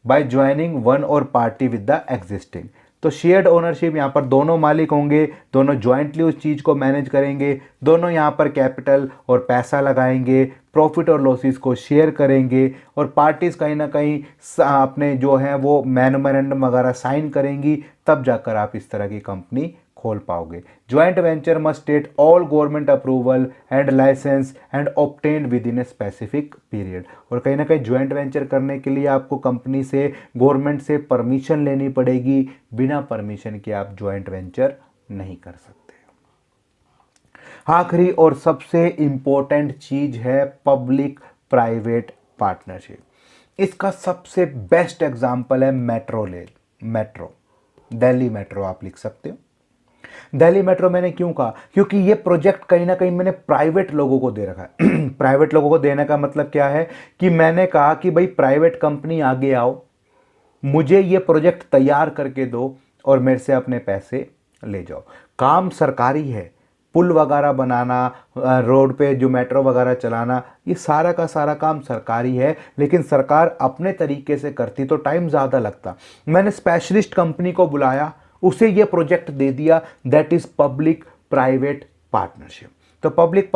by joining one or party with the existing. तो शेयर्ड ओनरशिप, यहां पर दोनों मालिक होंगे, दोनों ज्वाइंटली उस चीज को मैनेज करेंगे, दोनों यहां पर कैपिटल और पैसा लगाएंगे, प्रॉफिट और लॉसेस को शेयर करेंगे, और पार्टीज कहीं ना कहीं अपने जो है वो मेमोरेंडम वगैरह साइन करेंगी, तब जाकर आप इस तरह की कंपनी खोल पाओगे। Joint venture must state all government approval and license and obtained within a specific period. और कहीं ना कहीं ज्वाइंट वेंचर करने के लिए आपको कंपनी से, गवर्नमेंट से परमिशन लेनी पड़ेगी। बिना परमिशन के आप ज्वाइंट वेंचर नहीं कर सकते। आखिरी और सबसे इंपॉर्टेंट चीज है पब्लिक प्राइवेट पार्टनरशिप। इसका सबसे बेस्ट एग्जांपल है मेट्रो मेट्रो, दिल्ली मेट्रो आप लिख सकते हो। दिल्ली मेट्रो मैंने क्यों कहा, क्योंकि ये प्रोजेक्ट कहीं ना कहीं मैंने प्राइवेट लोगों को दे रखा है। प्राइवेट लोगों को देने का मतलब क्या है कि मैंने कहा कि भाई प्राइवेट कंपनी आगे आओ, मुझे ये प्रोजेक्ट तैयार करके दो और मेरे से अपने पैसे ले जाओ। काम सरकारी है, पुल वगैरह बनाना, रोड पे जो मेट्रो वगैरह चलाना, ये सारा का सारा काम सरकारी है। लेकिन सरकार अपने तरीके से करती तो टाइम ज़्यादा लगता। मैंने स्पेशलिस्ट कंपनी को बुलाया, उसे ये प्रोजेक्ट दे दिया, that is public private partnership. तो पब्लिक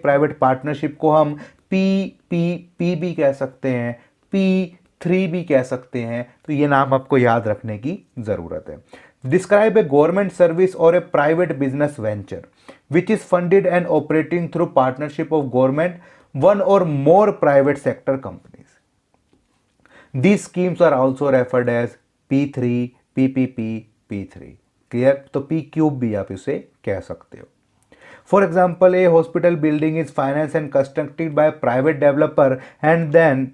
प्राइवेट पार्टनरशिप को हम PPP भी कह सकते हैं, P3 भी कह सकते हैं। तो ये नाम आपको याद रखने की जरूरत है। डिस्क्राइब ए गवर्नमेंट सर्विस और a private business venture which is funded and operating through partnership of government one और more private sector companies. These schemes are also referred as P3, PPP, P3। Clear. तो P cube भी आप इसे कह सकते हो। For example, a hospital building is finance and constructed by private developer and then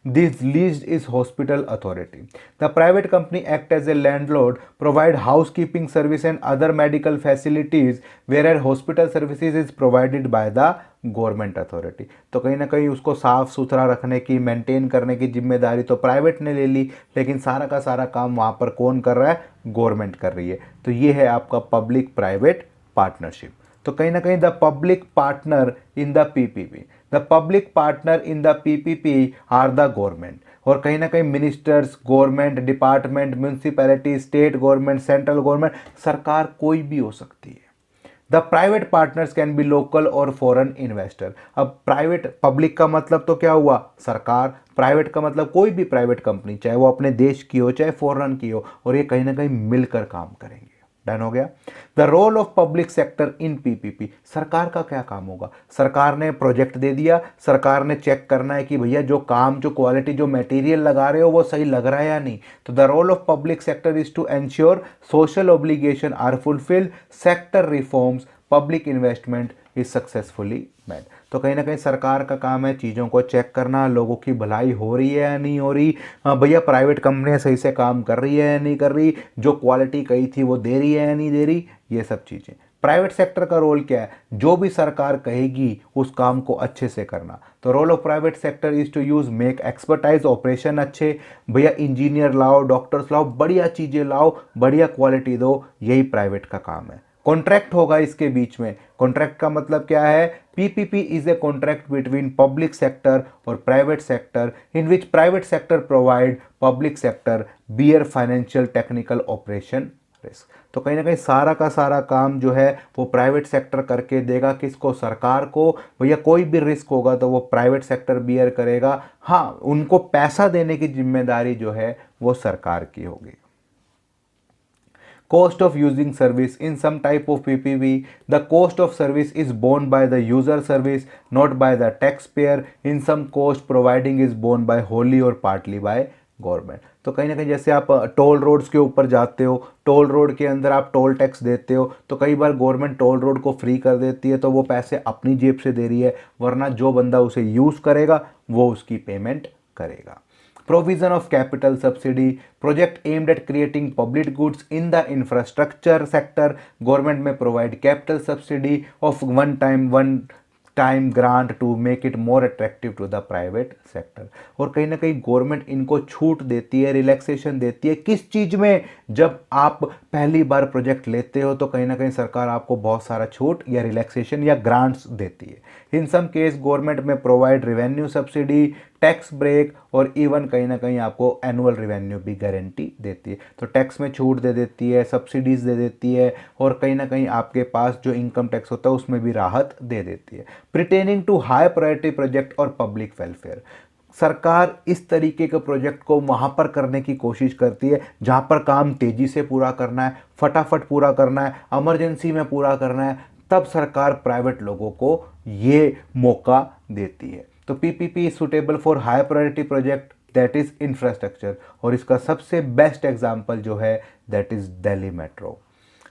this leased is hospital authority. The private company act as a landlord, provide housekeeping service and other medical facilities, whereas hospital services is provided by the government authority. तो कहीं ना कहीं उसको साफ सुथरा रखने की, maintain करने की जिम्मेदारी तो प्राइवेट ने ले ली, लेकिन सारा का सारा काम वहाँ पर कौन कर रहा है, गवर्नमेंट कर रही है। तो ये है आपका पब्लिक प्राइवेट पार्टनरशिप। तो कहीं ना कहीं the public partner in the PPP, the public partner in the PPP are the government. और कहीं ना कहीं ministers, government department, municipality, state government, central government, सरकार कोई भी हो सकती है। The private partners can be local or foreign investor. अब प्राइवेट, पब्लिक का मतलब तो क्या हुआ, सरकार, प्राइवेट का मतलब कोई भी प्राइवेट कंपनी, चाहे वो अपने देश की हो चाहे फॉरेन की हो, और ये कहीं ना कहीं मिलकर काम करेंगे। डन हो गया। The role of public sector in PPP, सरकार का क्या काम होगा, सरकार ने प्रोजेक्ट दे दिया, सरकार ने चेक करना है कि भैया जो काम, जो क्वालिटी, जो मटेरियल लगा रहे हो वो सही लग रहा है या नहीं। तो the role of public sector is to ensure social obligation are fulfilled, sector reforms, public investment is successfully made. तो कहीं ना कहीं सरकार का काम है चीज़ों को चेक करना, लोगों की भलाई हो रही है या नहीं हो रही, हाँ भैया प्राइवेट कंपनियां सही से काम कर रही है या नहीं कर रही, जो क्वालिटी कही थी वो दे रही है या नहीं दे रही, ये सब चीज़ें। प्राइवेट सेक्टर का रोल क्या है, जो भी सरकार कहेगी उस काम को अच्छे से करना। तो role of private sector is to use make expertise operation अच्छे, भैया इंजीनियर लाओ, डॉक्टर्स लाओ, बढ़िया चीज़ें लाओ, बढ़िया क्वालिटी दो, यही प्राइवेट का काम है। कॉन्ट्रैक्ट होगा इसके बीच में, कॉन्ट्रैक्ट का मतलब क्या है, PPP is a contract between public sector और private sector in which private sector provide public sector bear financial technical operation risk. तो कहीं ना कहीं सारा का सारा काम जो है वो प्राइवेट सेक्टर करके देगा, किसको, सरकार को। भैया कोई भी रिस्क होगा तो वो प्राइवेट सेक्टर बियर करेगा, हाँ उनको पैसा देने की जिम्मेदारी जो है वो सरकार की होगी। Cost of using service in some type of PPP, the cost of service is borne by the user service, not by the taxpayer. In some cost providing is borne by wholly or partly by government. तो कहीं ना कहीं जैसे आप toll roads के ऊपर जाते हो, टोल रोड के अंदर आप टोल टैक्स देते हो, तो कई बार गवर्नमेंट टोल रोड को फ्री कर देती है, तो वो पैसे अपनी जेब से दे रही है, वरना जो बंदा उसे यूज़ करेगा वो उसकी पेमेंट करेगा। Provision of capital subsidy, project aimed at creating public goods in the infrastructure sector, government may provide capital subsidy of one time grant to make it more attractive to the private sector. और कहीं ना कहीं government इनको छूट देती है, relaxation देती है, किस चीज़ में, जब आप पहली बार प्रोजेक्ट लेते हो तो कहीं ना कहीं सरकार आपको बहुत सारा छूट या रिलैक्सेशन या ग्रांट्स देती है। In some case government may provide revenue subsidy, tax break or even कहीं ना कहीं आपको एनुअल रेवेन्यू भी गारंटी देती है। तो टैक्स में छूट दे देती है, सब्सिडीज़ दे देती है, और कहीं ना कहीं आपके पास जो इनकम टैक्स होता है उसमें भी राहत दे देती है। Pertaining to high priority project और पब्लिक वेलफेयर, सरकार इस तरीके के प्रोजेक्ट को वहाँ पर करने की कोशिश करती है जहाँ पर काम तेज़ी से पूरा करना है, फटाफट पूरा करना है, इमरजेंसी में पूरा करना है, तब सरकार प्राइवेट लोगों को ये मौका देती है। तो PPP is suitable for high priority project, that is infrastructure, और इसका सबसे बेस्ट एग्जांपल जो है that is Delhi metro.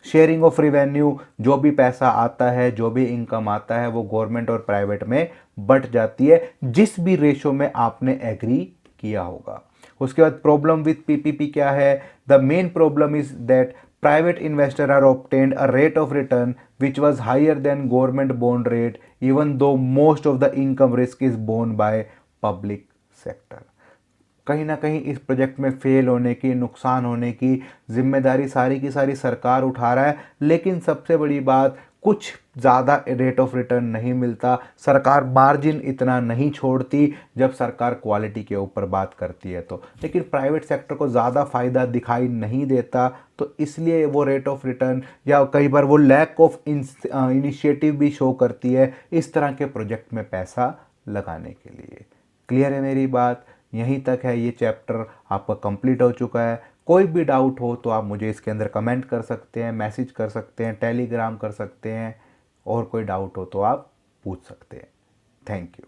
Sharing of revenue, जो भी पैसा आता है, जो भी इनकम आता है, वो गवर्नमेंट और प्राइवेट में बट जाती है, जिस भी रेशो में आपने एग्री किया होगा। उसके बाद प्रॉब्लम विथ पीपीपी क्या है, the main problem is that private investor are obtained a rate of return which was higher than government bond rate, even though most of the income risk is borne by public sector। कहीं ना कहीं इस project में fail होने की, नुकसान होने की जिम्मेदारी सारी की सारी सरकार उठा रहा है, लेकिन सबसे बड़ी बात, कुछ ज़्यादा रेट ऑफ रिटर्न नहीं मिलता, सरकार मार्जिन इतना नहीं छोड़ती जब सरकार क्वालिटी के ऊपर बात करती है तो। लेकिन प्राइवेट सेक्टर को ज़्यादा फ़ायदा दिखाई नहीं देता, तो इसलिए वो रेट ऑफ रिटर्न या कई बार वो लैक ऑफ इनिशिएटिव भी शो करती है इस तरह के प्रोजेक्ट में पैसा लगाने के लिए। क्लियर है मेरी बात? यहीं तक है, ये चैप्टर आपका कंप्लीट हो चुका है। कोई भी डाउट हो तो आप मुझे इसके अंदर कमेंट कर सकते हैं, मैसेज कर सकते हैं, टेलीग्राम कर सकते हैं, और कोई डाउट हो तो आप पूछ सकते हैं। Thank you.